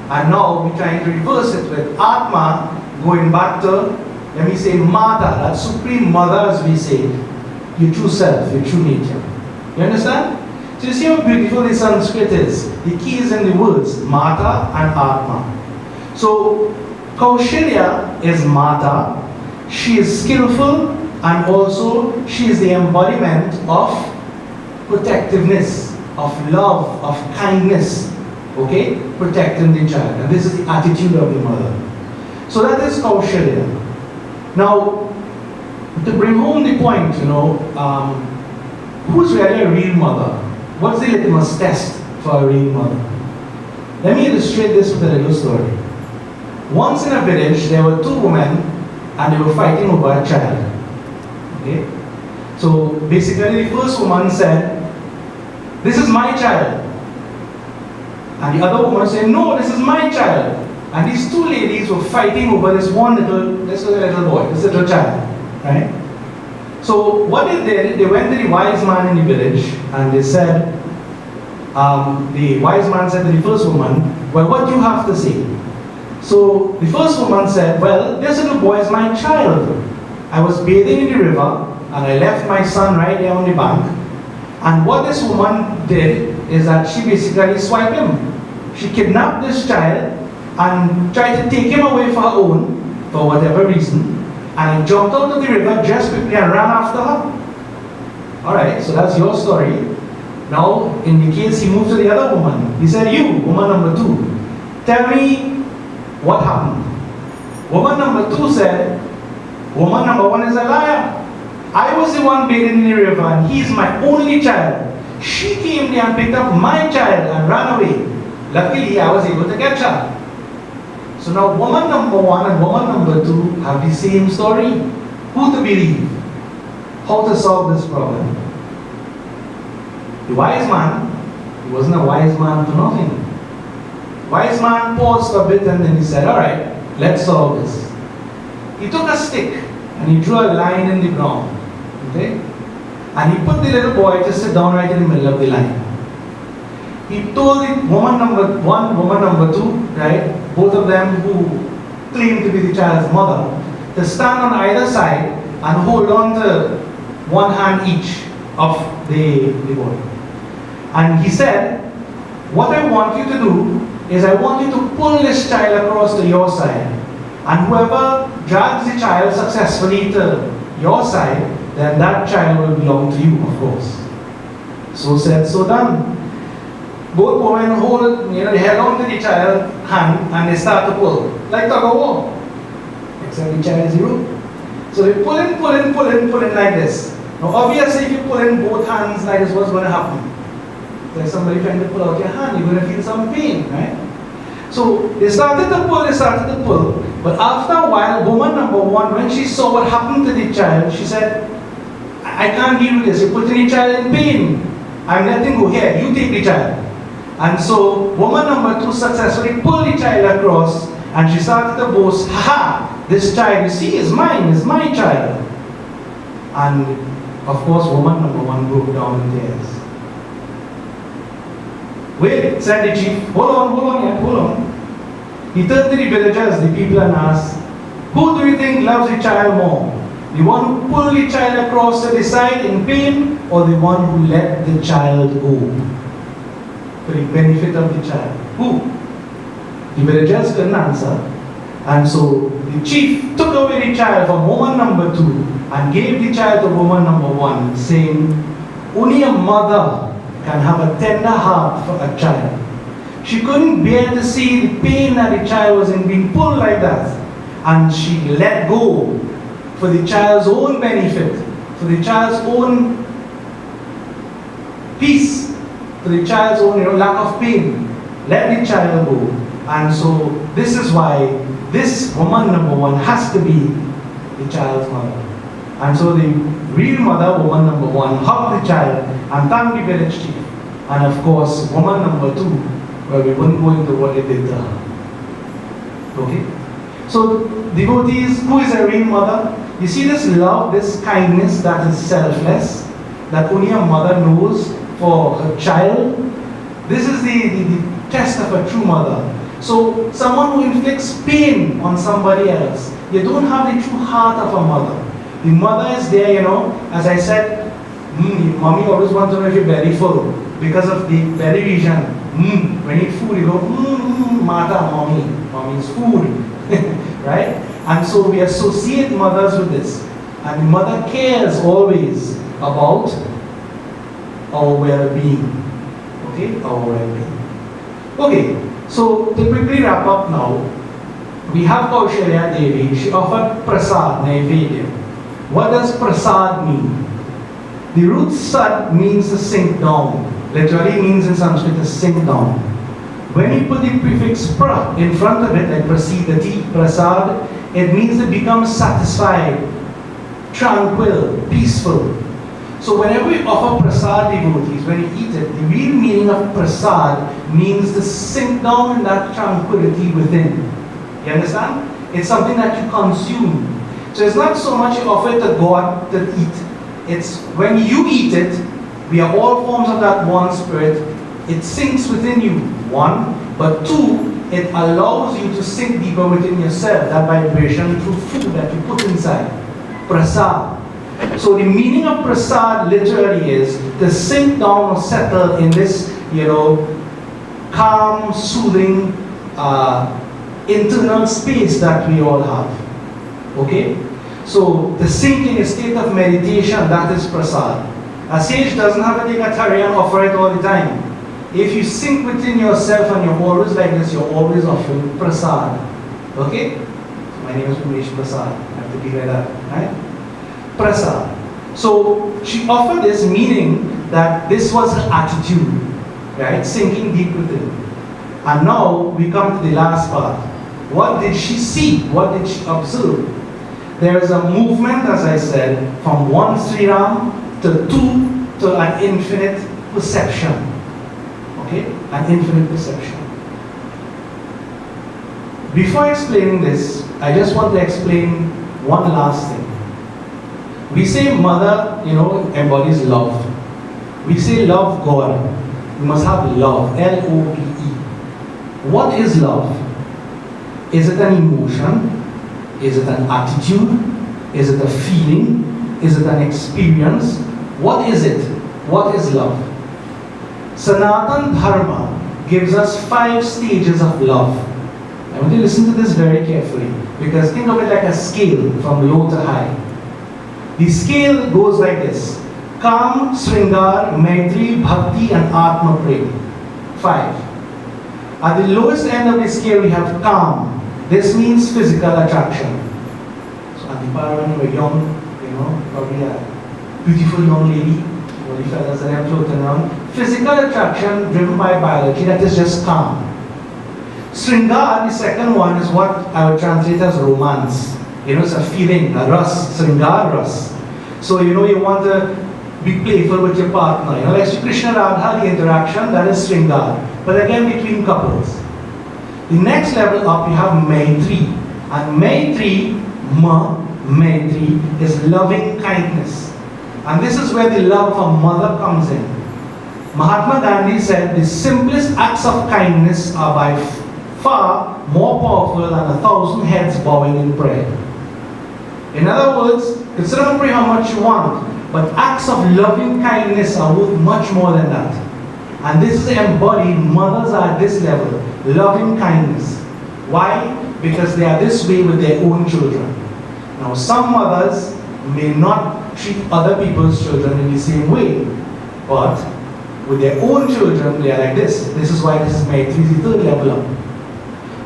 And now we're trying to reverse it with Atma going back to, let me say, Mata, that supreme mother, as we say, your true self, your true nature. You understand? So you see how beautiful the Sanskrit is. The key is in the words, Mata and Atma. So Kaushalya is Mata. She is skillful, and also she is the embodiment of protectiveness, of love, of kindness, okay? Protecting the child. And this is the attitude of the mother. So that is Kaushalya. Now, to bring home the point, who's really a real mother? What's the litmus test for a real mother? Let me illustrate this with a little story. Once in a village, there were two women, and they were fighting over a child. Okay? So basically, the first woman said, "This is my child." And the other woman said, "No, this is my child." And these two ladies were fighting over this little boy, this little child, right? So what they did, they went to the wise man in the village, and they said, the wise man said to the first woman, "Well, what do you have to say?" So the first woman said, "Well, this little boy is my child. I was bathing in the river, and I left my son right there on the bank. And what this woman did is that she basically swiped him. She kidnapped this child and tried to take him away for her own, for whatever reason, and jumped out of the river just quickly and ran after her." Alright, so that's your story. Now, in the case, he moved to the other woman. He said, "You, woman number 2, tell me what happened." Woman number 2 said, "Woman number 1 is a liar. I was the one bathing in the river, and he's my only child. She came there and picked up my child and ran away. Luckily, I was able to catch her." So now woman number 1 and woman number 2 have the same story. Who to believe? How to solve this problem? The wise man, he wasn't a wise man for nothing. Wise man paused a bit, and then he said, "Alright, let's solve this." He took a stick and he drew a line in the ground. Okay? And he put the little boy to sit down right in the middle of the line. He told the woman number 1, woman number 2, right, both of them who claimed to be the child's mother, to stand on either side and hold on to one hand each of the boy. And he said, "What I want you to do is I want you to pull this child across to your side. And whoever drags the child successfully to your side, then that child will belong to you, of course." So said, so done. Both women they held on to the child's hand, and they start to pull, like tug of war. Except the child is zero. So they pull in like this. Now obviously if you pull in both hands like this, what's going to happen? There's somebody trying to pull out your hand, you're going to feel some pain, right? So they started to pull, but after a while, woman number 1, when she saw what happened to the child, she said, "I can't deal with this, you're putting the child in pain. I'm letting go. Here, you take the child." And so woman number 2 successfully pulled the child across, and she started to boast, "Ha! This child, you see, is mine, is my child." And of course, woman number 1 broke down in tears. "Wait," said the chief, hold on. He turned to the villagers, the people, and asked, "Who do you think loves the child more? The one who pulled the child across to the side in pain, or the one who let the child go for the benefit of the child? Who?" The villagers couldn't answer. And so the chief took away the child from woman number 2 and gave the child to woman number 1, saying, "Only a mother can have a tender heart for a child." She couldn't bear to see the pain that the child was in being pulled like that. And she let go for the child's own benefit, for the child's own peace, for the child's own lack of pain. Let the child go. And so this is why this woman number 1 has to be the child's mother. And so the real mother, woman number 1, hugged the child and thanked the village chief. And of course, woman number 2, well, we wouldn't go into what they did to her. Okay? So, devotees, who is a real mother? You see this love, this kindness that is selfless, that only a mother knows for her child. This is the test of a true mother. So, someone who inflicts pain on somebody else, you don't have the true heart of a mother. The mother is there, as I said, mommy always wants to know if you're belly full because of the belly region. When you eat food, you go, mata, mommy's food, right? And so we associate mothers with this. And the mother cares always about our well-being. Okay, our well-being. Okay, so to quickly wrap up now, we have Kaushalya Devi. She offered prasad, naivedya. What does prasad mean? The root sad means to sink down. Literally means in Sanskrit to sink down. When you put the prefix pra in front of it, like prasidati, prasad, it means to become satisfied, tranquil, peaceful. So whenever we offer prasad, devotees, when you eat it, the real meaning of prasad means to sink down in that tranquility within. You understand? It's something that you consume. So it's not so much you offer it to God to eat. It's when you eat it, we are all forms of that one spirit. It sinks within you, 1. But 2, it allows you to sink deeper within yourself, that vibration through food that you put inside. Prasad. So the meaning of prasad literally is to sink down or settle in this, calm, soothing, internal space that we all have. Okay? So to sink in a state of meditation, that is prasad. A sage doesn't have to take a thari and offer it all the time. If you sink within yourself and you're always like this, you're always offering prasad. Okay? So my name is Umesh Prasad. I have to be like that. Right? Prasad. So she offered this meaning that this was her attitude. Right? Sinking deep within. And now we come to the last part. What did she see? What did she observe? There is a movement, as I said, from 1 Sri Ram to 2 to an infinite perception. Okay? An infinite perception. Before explaining this, I just want to explain one last thing. We say mother, embodies love. We say love God. We must have love. L-O-V-E. What is love? Is it an emotion? Is it an attitude? Is it a feeling? Is it an experience? What is it? What is love? Sanatan Dharma gives us 5 stages of love. I want you to listen to this very carefully, because think of it like a scale from low to high. The scale goes like this: Kam, Sringar, Maitri, Bhakti and Atma Prem. 5. At the lowest end of the scale we have Kam. This means physical attraction. So at the bar when you were young, probably a beautiful young lady, all the fellas that have floating around. Physical attraction driven by biology, that is just calm. Sringar, the second one, is what I would translate as romance. It's a feeling, a ras, Sringar ras. So you want to be playful with your partner. You know, like Sri Krishna Radha, the interaction, that is Sringar. But again, between couples. The next level up, you have Maitri. And Maitri is loving kindness. And this is where the love of a mother comes in. Mahatma Gandhi said, the simplest acts of kindness are by far more powerful than 1,000 heads bowing in prayer. In other words, consider and pray how much you want, but acts of loving kindness are worth much more than that. And this is embodied, mothers are at this level, loving kindness. Why? Because they are this way with their own children. Now, some mothers may not treat other people's children in the same way, but with their own children, they are like this. This is why this is Maitri, the third level up.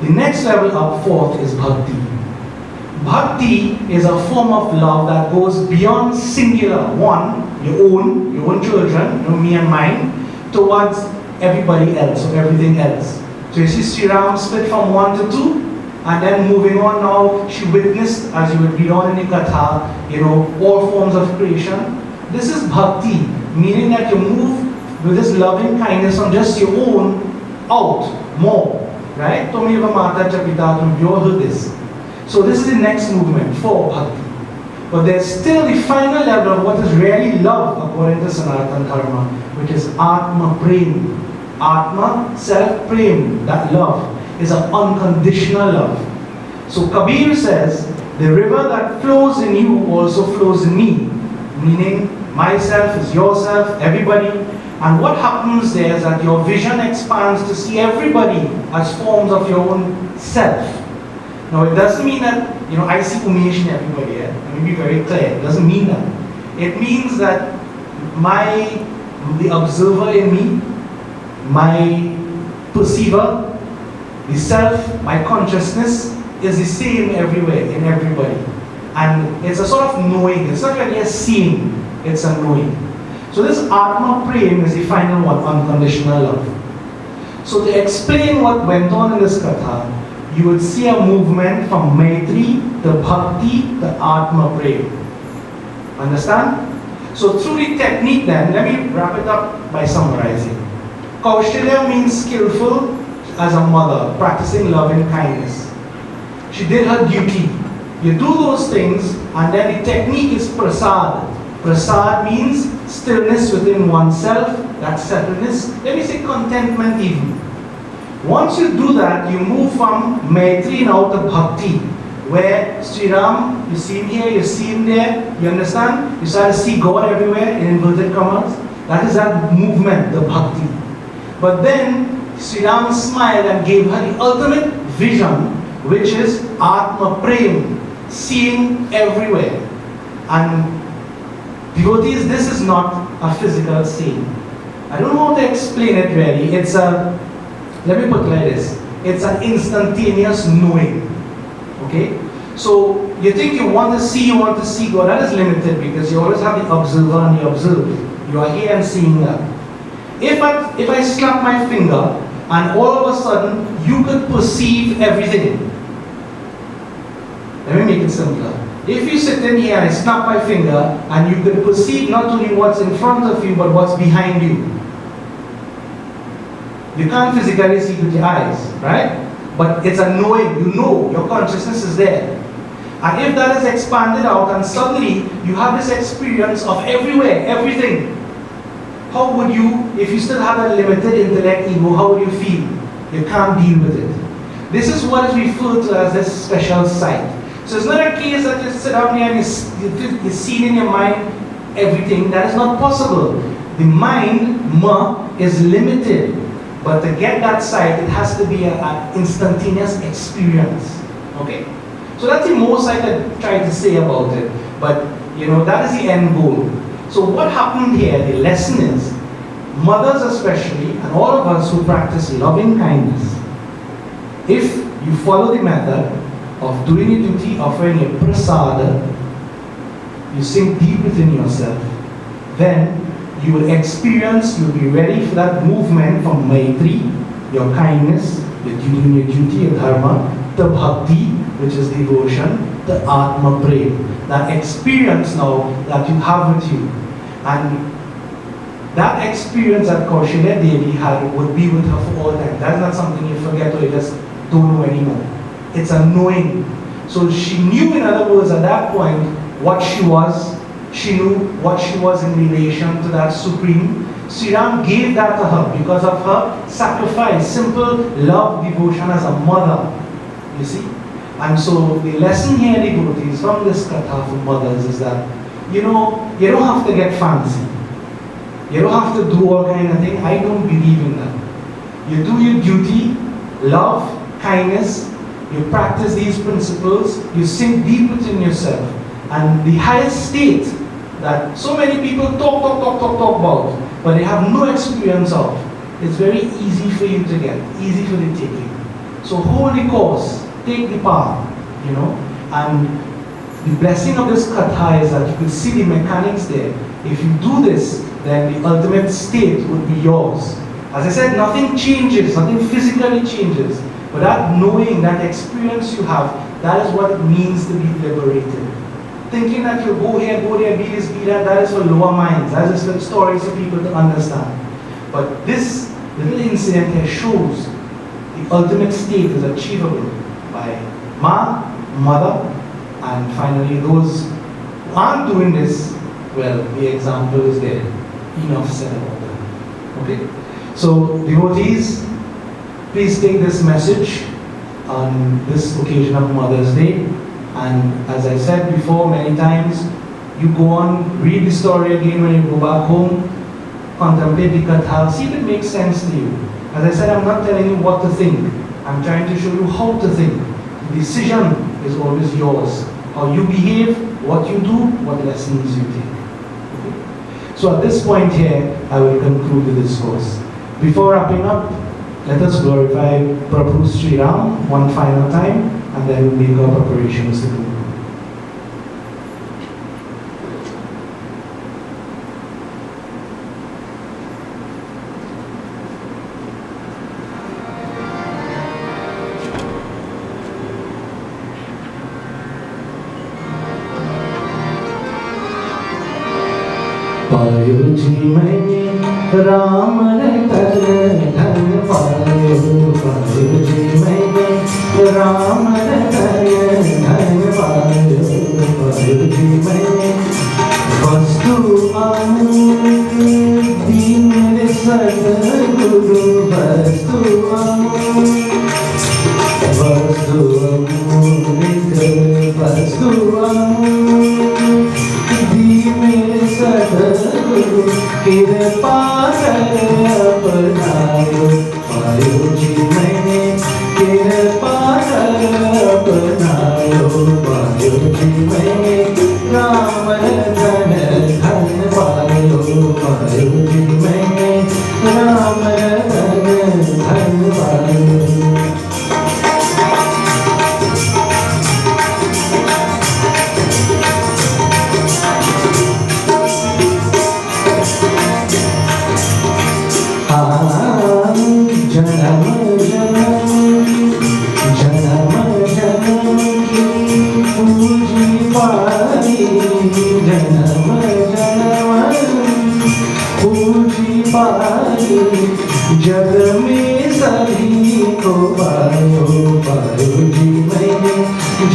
The next level up, fourth, is Bhakti. Bhakti is a form of love that goes beyond singular, one, your own children, you know, me and mine, towards everybody else or everything else. So you see Sri Ram split from 1 to 2, and then moving on now, she witnessed, as you would read on in the Katha, you know, all forms of creation. This is Bhakti, meaning that you move with this loving kindness from just your own out more. Right? Tomeva Mata Chapita, you all heard this. So this is the next movement for Bhakti. But there's still the final level of what is really love according to Sanatana Dharma, which is Atma Prem. Atma, self-prem, that love is an unconditional love. So Kabir says, the river that flows in you also flows in me. Meaning, myself is yourself, everybody. And what happens there is that your vision expands to see everybody as forms of your own self. Now it doesn't mean that, you know, I see Umesh in everybody. Let me be very clear. It doesn't mean that. It means that the observer in me, my perceiver, the self, my consciousness is the same everywhere, in everybody. And it's a sort of knowing. It's not really a seeing, it's a knowing. So this Atma Prem is the final one, unconditional love. So to explain what went on in this Katha, you would see a movement from Maitri, the Bhakti, the Atma Prem. Understand? So through the technique then, let me wrap it up by summarizing. Kaushalya means skillful as a mother, practicing love and kindness. She did her duty. You do those things, and then the technique is prasad. Prasad means stillness within oneself, that settledness. Let me say contentment even. Once you do that, you move from Maitri now to Bhakti, where Sri Ram, you see him here, you see him there, you understand? You start to see God everywhere, in inverted commas. That is that movement, the Bhakti. But then, Sri Ram smiled and gave her the ultimate vision, which is Atma Prem, seeing everywhere. And devotees, this is not a physical scene. I don't know how to explain it really. It's a, let me put it like this. It's an instantaneous knowing. Okay? So, you think you want to see God. That is limited because you always have the observer and the observed. You are here and seeing that. If I snap my finger and all of a sudden you could perceive everything. Let me make it simpler. If you sit in here and I snap my finger and you could perceive not only what's in front of you but what's behind you. You can't physically see with your eyes, right? But it's a knowing, you know, your consciousness is there. And if that is expanded out and suddenly you have this experience of everywhere, everything, how would you, if you still have a limited intellect ego, how would you feel? You can't deal with it. This is what is referred to as this special sight. So it's not a case that you sit down here and you see in your mind everything. That is not possible. The mind, is limited. But to get that sight, it has to be an instantaneous experience. Okay? So that's the most I could try to say about it. But, you know, that is the end goal. So what happened here, the lesson is, mothers especially, and all of us who practice loving kindness, if you follow the method of doing a duty, offering a prasada, you sink deep within yourself, then you will experience, you'll be ready for that movement from Maitri, your kindness, your duty, your dharma, to Bhakti, which is devotion, to Atma Prem, that experience now that you have with you. And that experience that Kaushilya Devi had would be with her for all time. That's not something you forget or you just don't know anymore. It's a knowing. So she knew, in other words, at that point, what she was. She knew what she was in relation to that Supreme. Sri Ram gave that to her because of her sacrifice, simple love, devotion as a mother. You see? And so the lesson here, devotees, from this katha for mothers is that, you know, you don't have to get fancy. You don't have to do all kind of things. I don't believe in that. You do your duty, love, kindness, you practice these principles, you sink deep within yourself. And the highest state that so many people talk about, but they have no experience of, it's very easy for you to get, easy for the taking. So hold the course, take the path, you know, and the blessing of this katha is that you can see the mechanics there. If you do this, then the ultimate state would be yours. As I said, nothing changes, nothing physically changes, but that knowing, that experience you have, that is what it means to be liberated. Thinking that you go here, go there, be this, be that, that is for lower minds. That is for stories for people to understand. But this little incident here shows the ultimate state is achievable by mother, and finally those who aren't doing this, well, the example is there. Enough said about that. Okay? So, devotees, please take this message on this occasion of Mother's Day. And as I said before many times, you go on, read the story again when you go back home, contemplate the katha, see if it makes sense to you. As I said, I'm not telling you what to think. I'm trying to show you how to think. The decision is always yours. How you behave, what you do, what lessons you take. Okay? So at this point here, I will conclude the discourse. Before wrapping up, let us glorify Prabhu Sri Ram one final time, and then we'll make our preparations to conclude. पायो जी मैंने राम रतन धन पायो, पायो जी मैंने राम रतन धन पायो, पायो जी मैंने वस्तु अमूल्य दी मेरे सद्गुरु, वस्तु अमूल्य, वस्तु अमूल्य, वस्तु अमूल्य दी मेरे सद्गुरु, कृपा कर अपनायो, पायो जी मैंने कृपा कर अपनायो, पायो जी मैंने राम रतन धन पायो, पायो जी मैंने राम रतन धन पायो। जन्म जन्म की पूजी पाई, जन्म पूजी पाई, जग में सभी को पायो, पायो जी मैंने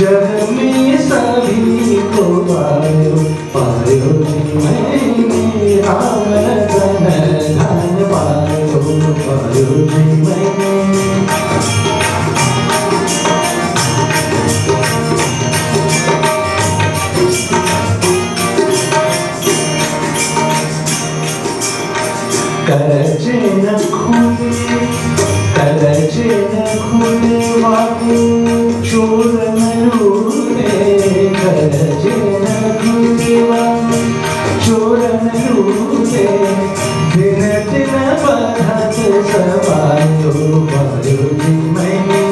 जग में सभी को पायो, पायो जी मैंने राम रतन धन पायो, पायो जी मैंने। करजे न खुले बाबू चोर न रूठे, करजे न खुले बाबू चोर न रूठे, दिन दिन बढ़त सवायो, पायो जी मैंने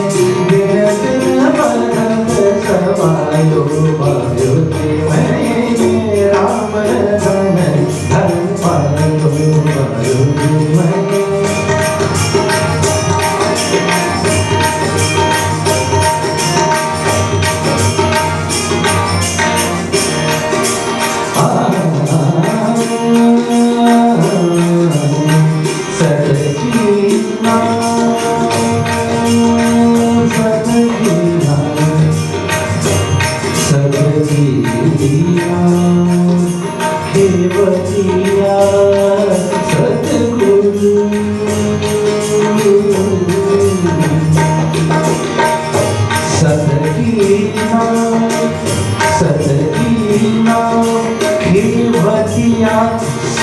दिन दिन बढ़त सवायो, पायो जी मैंने राम रतन धन पायो, पायो जी मैंने।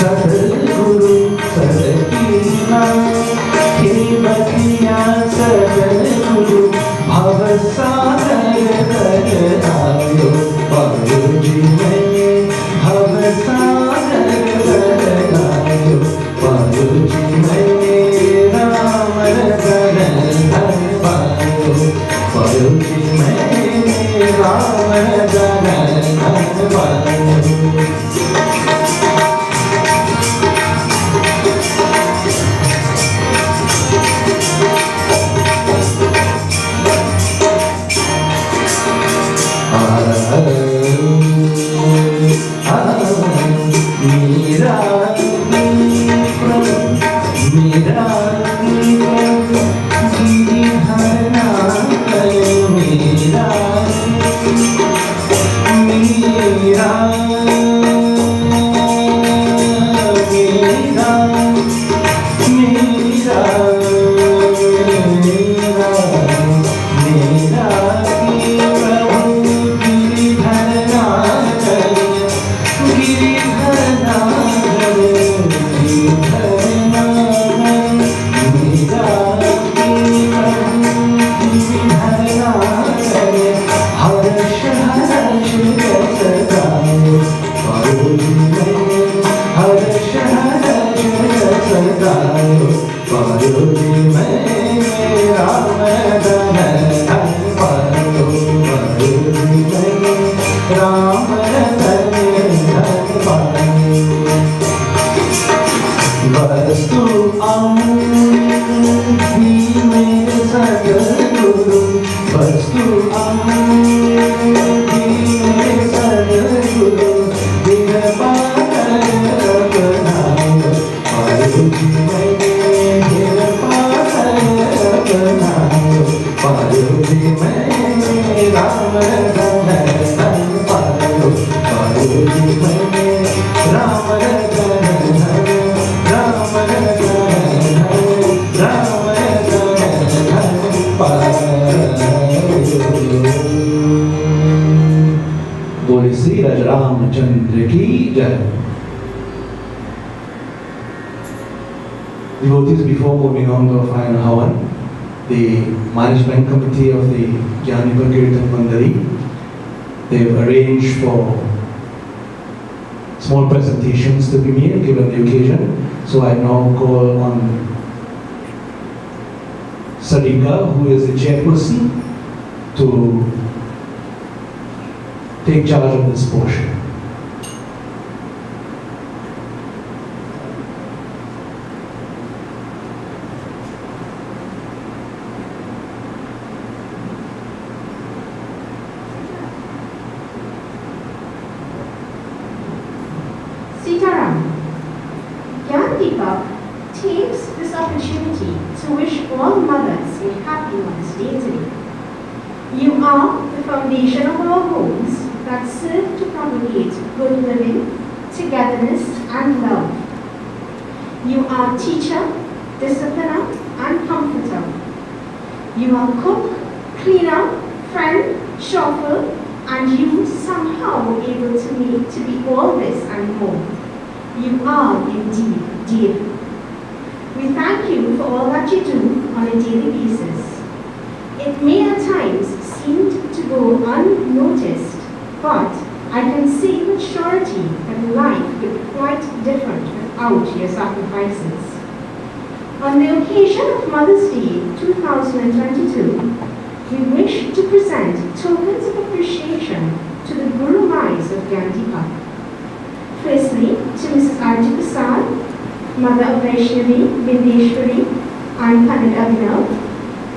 सद्गुरु सदकीना हे बतिया सद्गुरु भव सागर कर आयो पायो जी मैंने भव सागर कर आयो पायो जी मैंने राम रतन धन पायो पायो जी मैंने राम रतन धन पायो Devotees, before moving on to our final Havan, the management committee of the Jnanipa Kirtan Mandari, they've arranged for small presentations to be made given the occasion. So I now call on Sarika, who is the chairperson, to take charge of this portion. Takes this opportunity to wish all mothers a happy Mother's Day today. You are the foundation of our homes that serve to propagate good living, togetherness, and love. You are teacher, discipliner, and comforter. You are cook, cleaner, friend, chauffeur, and you somehow able to be all this and more. You are indeed dear. We thank you for all that you do on a daily basis. It may at times seem to go unnoticed, but I can say with surety that life would be quite different without your sacrifices. On the occasion of Mother's Day 2022, we wish to present tokens of appreciation to the Guru Mais of Gyandipa. Firstly, to Mrs. Arjun Prasad, Mother of Vaishnavi, Vindeshwari, and Pandit Abhinav,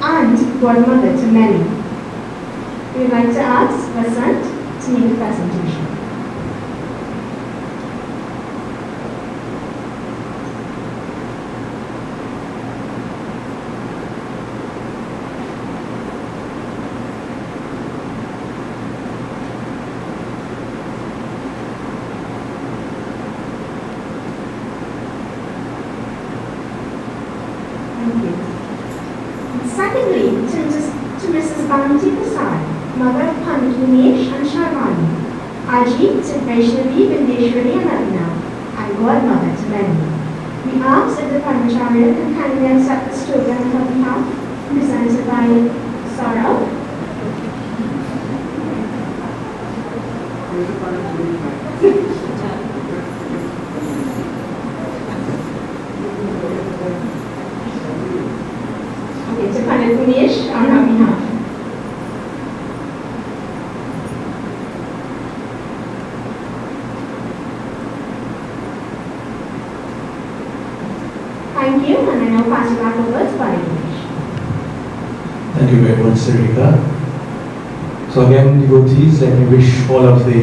and godmother to many. We would like to ask Vasant to make a presentation. Secondly, to Mrs. Bhanti Prasad, Mother of Pandit Umesh and Sharvani, Ajit, Vaishnavi, Vindeshwari, and Abhinav, and godmother to many. We ask that the Parliamentarian can kindly accept this token on her behalf, presented by Sarah. Okay, to Panel Punish on her behalf. Thank you, and I now pass it back over to Panel Punish. Thank you very much, Sarika. So again, devotees, let me wish all of the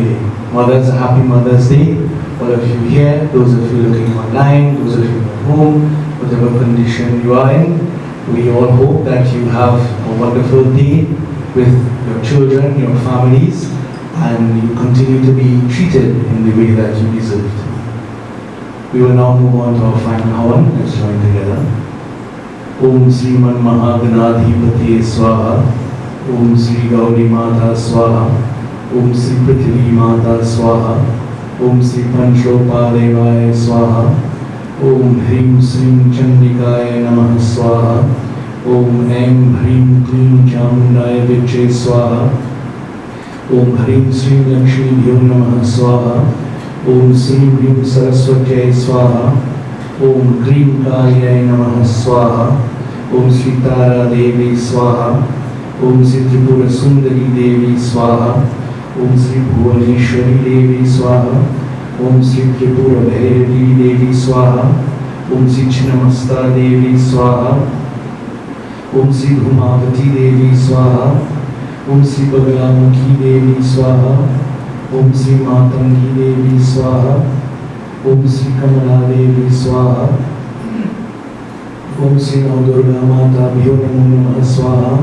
mothers a happy Mother's Day. All of you here, those of you looking online, those of you at home, whatever condition you are in, we all hope that you have a wonderful day with your children, your families, and you continue to be treated in the way that you deserve to be. We will now move on to our final havan. Let's join together. Om Sriman Mahaganadhipati Swaha. Om Sri Gauri Mata Swaha. Om Sri Prithvi Mata Swaha. Om Sri Panchopadevaya Swaha. Om Hrim Srim Chandikaya Namah Swaha. Om Aim Hrim Klim Chamundaya Viche Swaha. Om Hrim Srim Lakshmi Bhyo Namah Swaha. Om Srim Hrim Saraswatya Swaha. Om Grim Kalyaya Namah Swaha. Om Sri Tara Devi Swaha. Om Sri Tripura Sundari Devi Swaha. Om Sri Bhuvaneshwari Devi Swaha. Om Sri Tripura Bhairavi Devi Swaha. Om Sri Chinnamasta Devi Swaha. Om Sri Bhumavati Devi Swaha. Om Sri Bagalamukhi Devi Swaha. Om Sri Matangi Devi Swaha. Om Sri Kamala Devi Swaha. Om Sri Navdurga Mata Bhyo Namo Namah Swaha.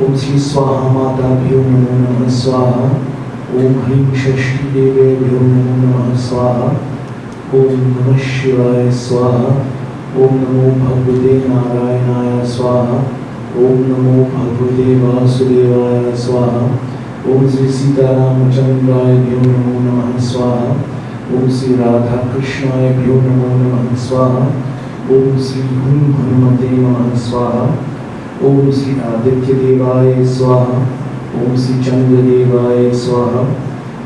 Om Sri Swaha Mata Bhyo Namo Namah Swaha. Om Hrim Shashti Deve Bhyo Namo Namah Swaha. Om Namah Shivaya Swaha. Om Namo Bhagavate Narayanaya Swaha. Om Namo Bhagavate Vasudevaya Swaha. Om Sri Sita Ramachandraya Bhyo Namo Namah Swaha. Om Sri Radha Krishnaya Bhyo Namo Namah Swaha. Om Sri Hum Hanumate Namah Swaha. Om Sri Aditya Devaya Swaha. Om Sri Chandra Devaya Swaha.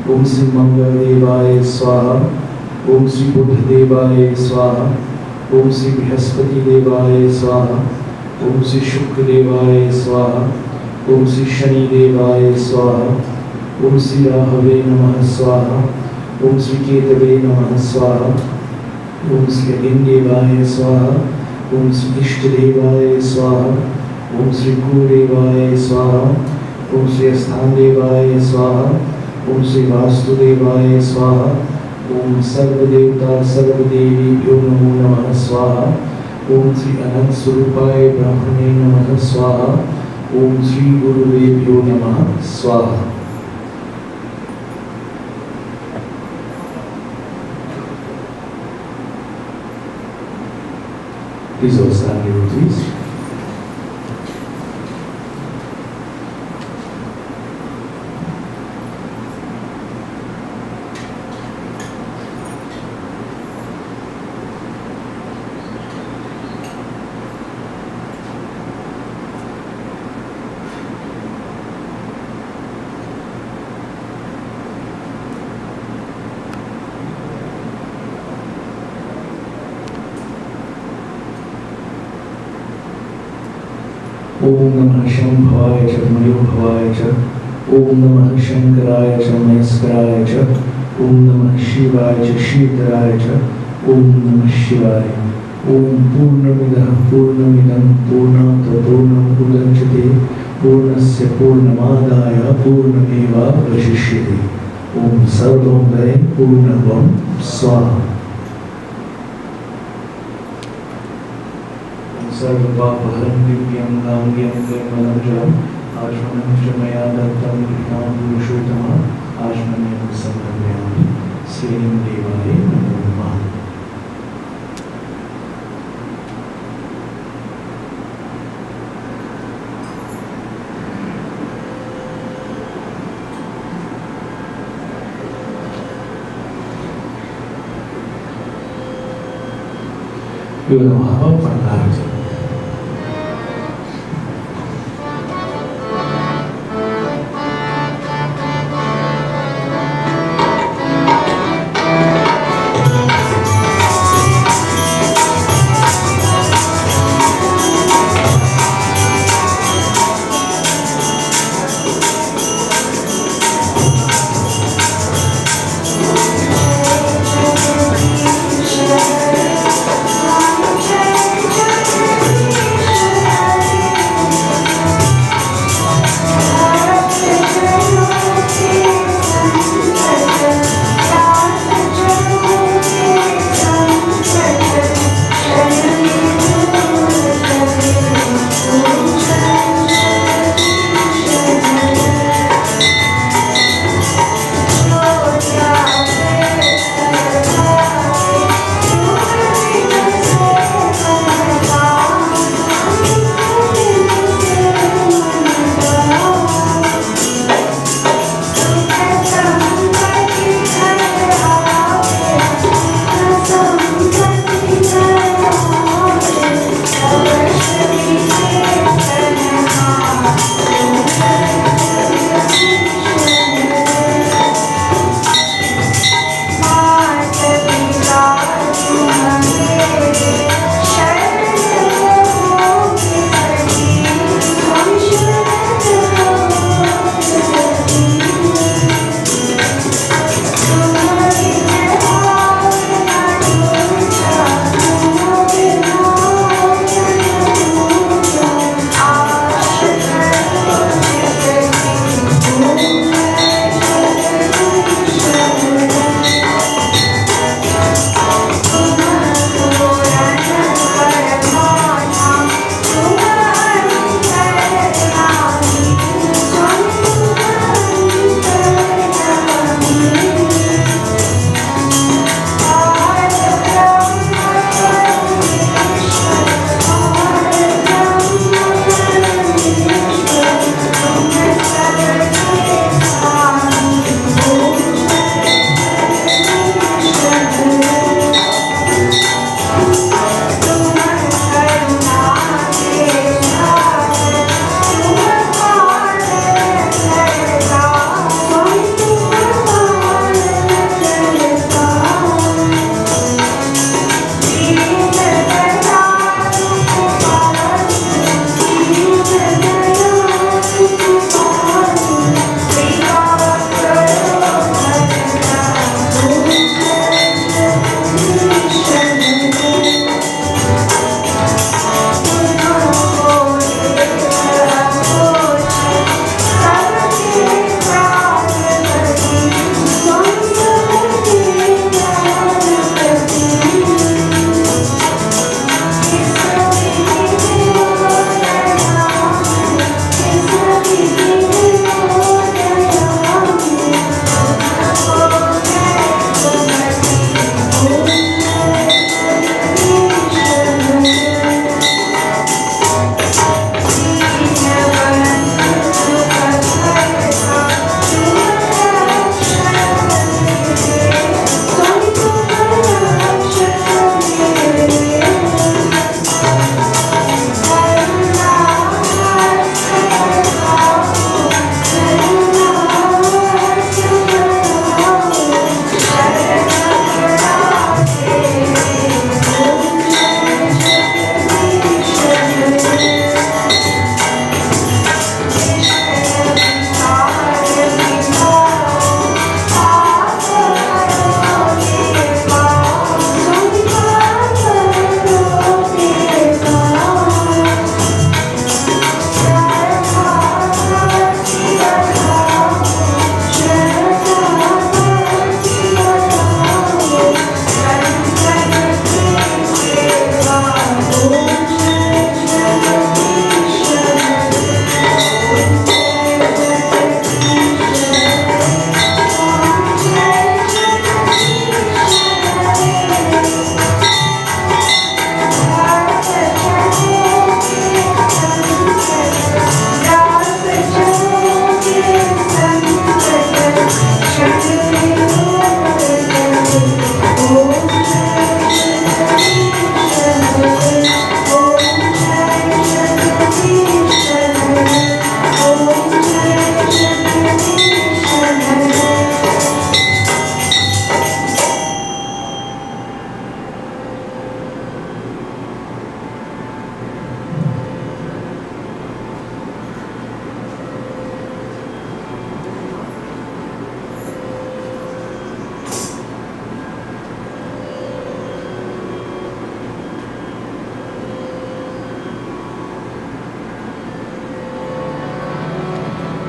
Om Sri Mangal Devaya Swaha. Om Sri Buddha Devaya Swaha. Om Sri Brihaspati Devaya Swaha. Om Sri Shukra Devaya Swaha. Om Sri Shani Devaya Swaha. Om Sri Rahave Namah Swaha. Om Sri Ketave Namah Swaha. Om Sri Agindevaya Swaha. Om Sri Ishtadevaya Swaha. Om Sri Gurudevaya Swaha. Om Sri Asthandevaya Swaha. Om Sri Vasudevaya Swaha. Om Sarvadevata Sarvadevi Bhyo Namo Namah Swaha. Om Sri Anant Surupaya Brahmane Namah Swaha. Om Sri Guruve Bhyo Namah Swaha. Please all stand, devotees. Om Namah Shambhavaya Cha Mayurabhavaya Cha. Om Namah Shankaraya Cha Mayaskaraya Cha. Om Namah Shivaya Cha Shivdharaya Cha. Om Namah Shivaya. Om Purnamidah Purnamidam Purnat Purnam Udachyate. Purnasya Purnamadaya Purnameva Vashishyate. Om Sarvam Vay Purnavam Swaha. सर्वपापहरं दिव्यं गांग्यं कर्मलज्जं आश्रमं च मया दत्तं कृष्णां पुरुषोत्तमः आश्रम्यं संगम्यामि श्रीं देवाय नमो नमः। we will now have a final arati. Thank you.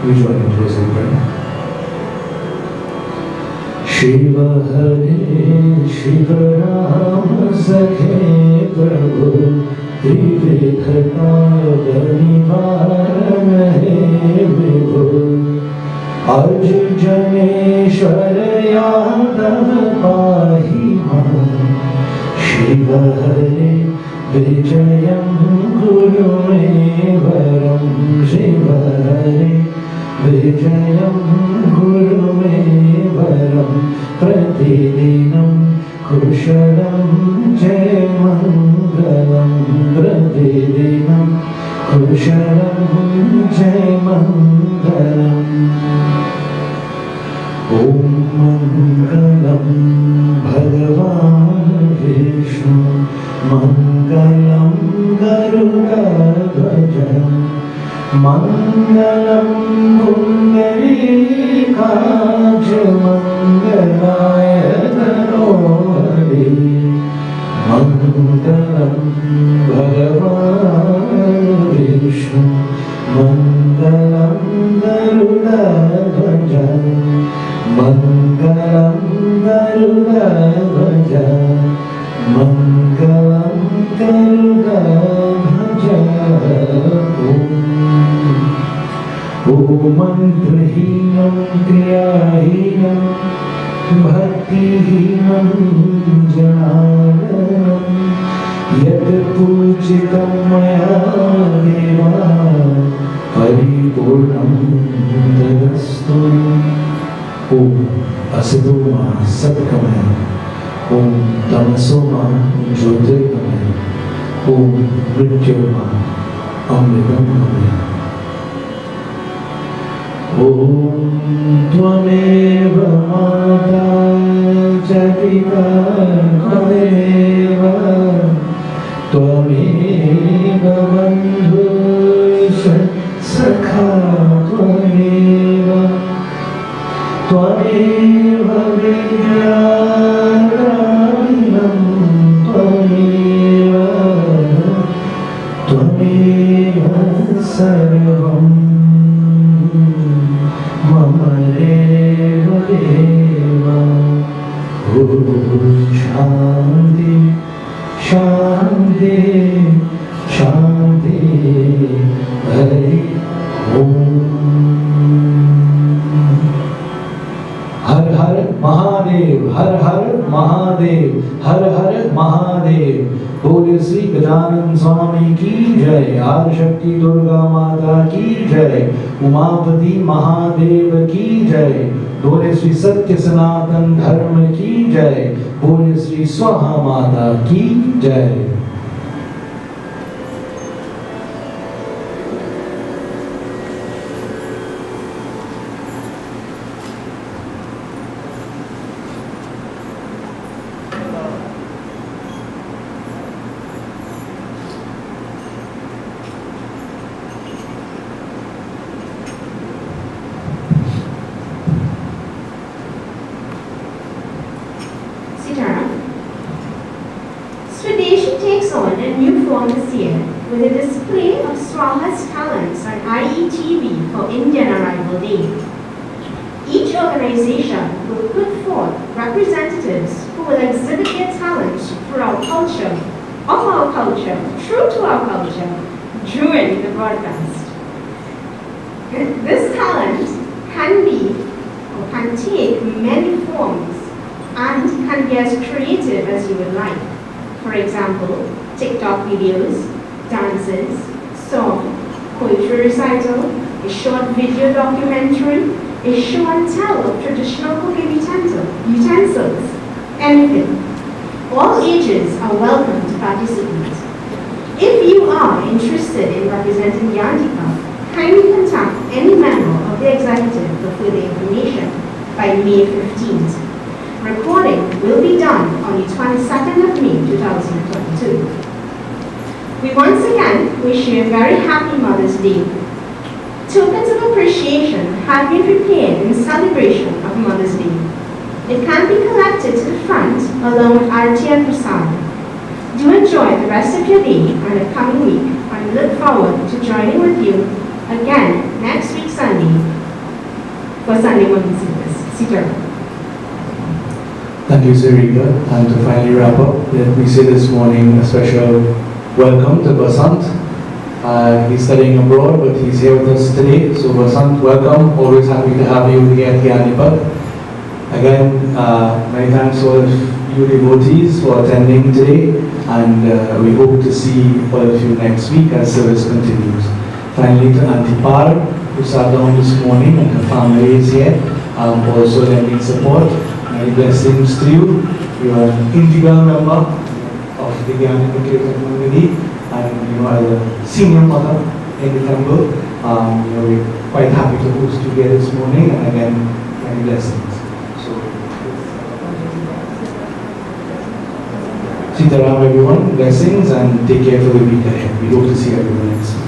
We join in closing prayer. Shiva Hare Shiva Rama Sakhe Prabhu Trivikrita Nivaran He Vibhu Aj Janeshwar Yadav Pahi Man Shiva Hare Vijayam Guru Me Varam Shiva Hare Vijayam Guru Me Varam Pratidinam Kushalam Jai Mangalam Pratidinam Kushalam Jai Mangalam Om Mangalam Bhagavan Vishnu Mangalam Garuda Mangalam Pundarikaksha Mangalaya Dhanori Mangalam Bhagavan Vishnu Mangalam Garuda Dhwaja Mangalam Garuda Dhwaja Mangalam Garuda Dhwaja Om Mantrahinam Kriyahinam Bhaktihinam Jananam Yat Pujitam Maya Deva Paripurnam Tadastu Om Asadoma Satkamaya Om Tamasoma Jyotirgamaya Om Mrityurma Amritam Amaya Om Tvameva Mata Jatita Tvameva Tvameva Bandhu Sakha Tvameva Tvameva Vidyaranam Tvameva Tvameva Sarvam Mamareva Deva Shanti Shanti Shanti Hari Om Har Har Mahadev Har Har Mahadev Har Har Mahadev बोले श्री गजानन स्वामी की जय आदि शक्ति दुर्गा माता की जय उमापति महादेव की जय बोले श्री सत्य सनातन धर्म की जय बोले श्री स्वाहा माता की जय Tradition takes on a new form this year with a display of SWAHA's talents on IETV for Indian Arrival Day. Each organization will put forth representatives who will exhibit their talents through our culture, of our culture, true to our culture, during the broadcast. This talent can be or can take many forms and can be as creative as you would like. For example, TikTok videos, dances, song, poetry recital, a short video documentary, a show and tell of traditional cooking utensils, anything. All ages are welcome to participate. If you are interested in representing Yandika, kindly contact any member of the executive for further information by May 15th. Recording will be done on the 22nd of May 2022. We once again wish you a very happy Mother's Day. Tokens of appreciation have been prepared in celebration of Mother's Day. It can be collected to the front along with Arti and Prasad. Do enjoy the rest of your day and the coming week, and we look forward to joining with you again next week Sunday for Sunday morning service. Sitaram. Thank you, Sarika. And to finally wrap up, let me say this morning a special welcome to Basant. He's studying abroad, but he's here with us today. So Basant, welcome. Always happy to have you here at Gyanipad. Again, many thanks to all of you devotees for attending today, and we hope to see all of you next week as service continues. Finally, to Auntie Par, who sat down this morning, and her family is here, also lending support. Many blessings to you. You are an integral member of the Gyanipad community, and as a senior mother in the temple, we're quite happy to host you here this morning, and again, many blessings. Sitaram everyone, blessings, and take care for the week ahead. We hope to see everyone next week.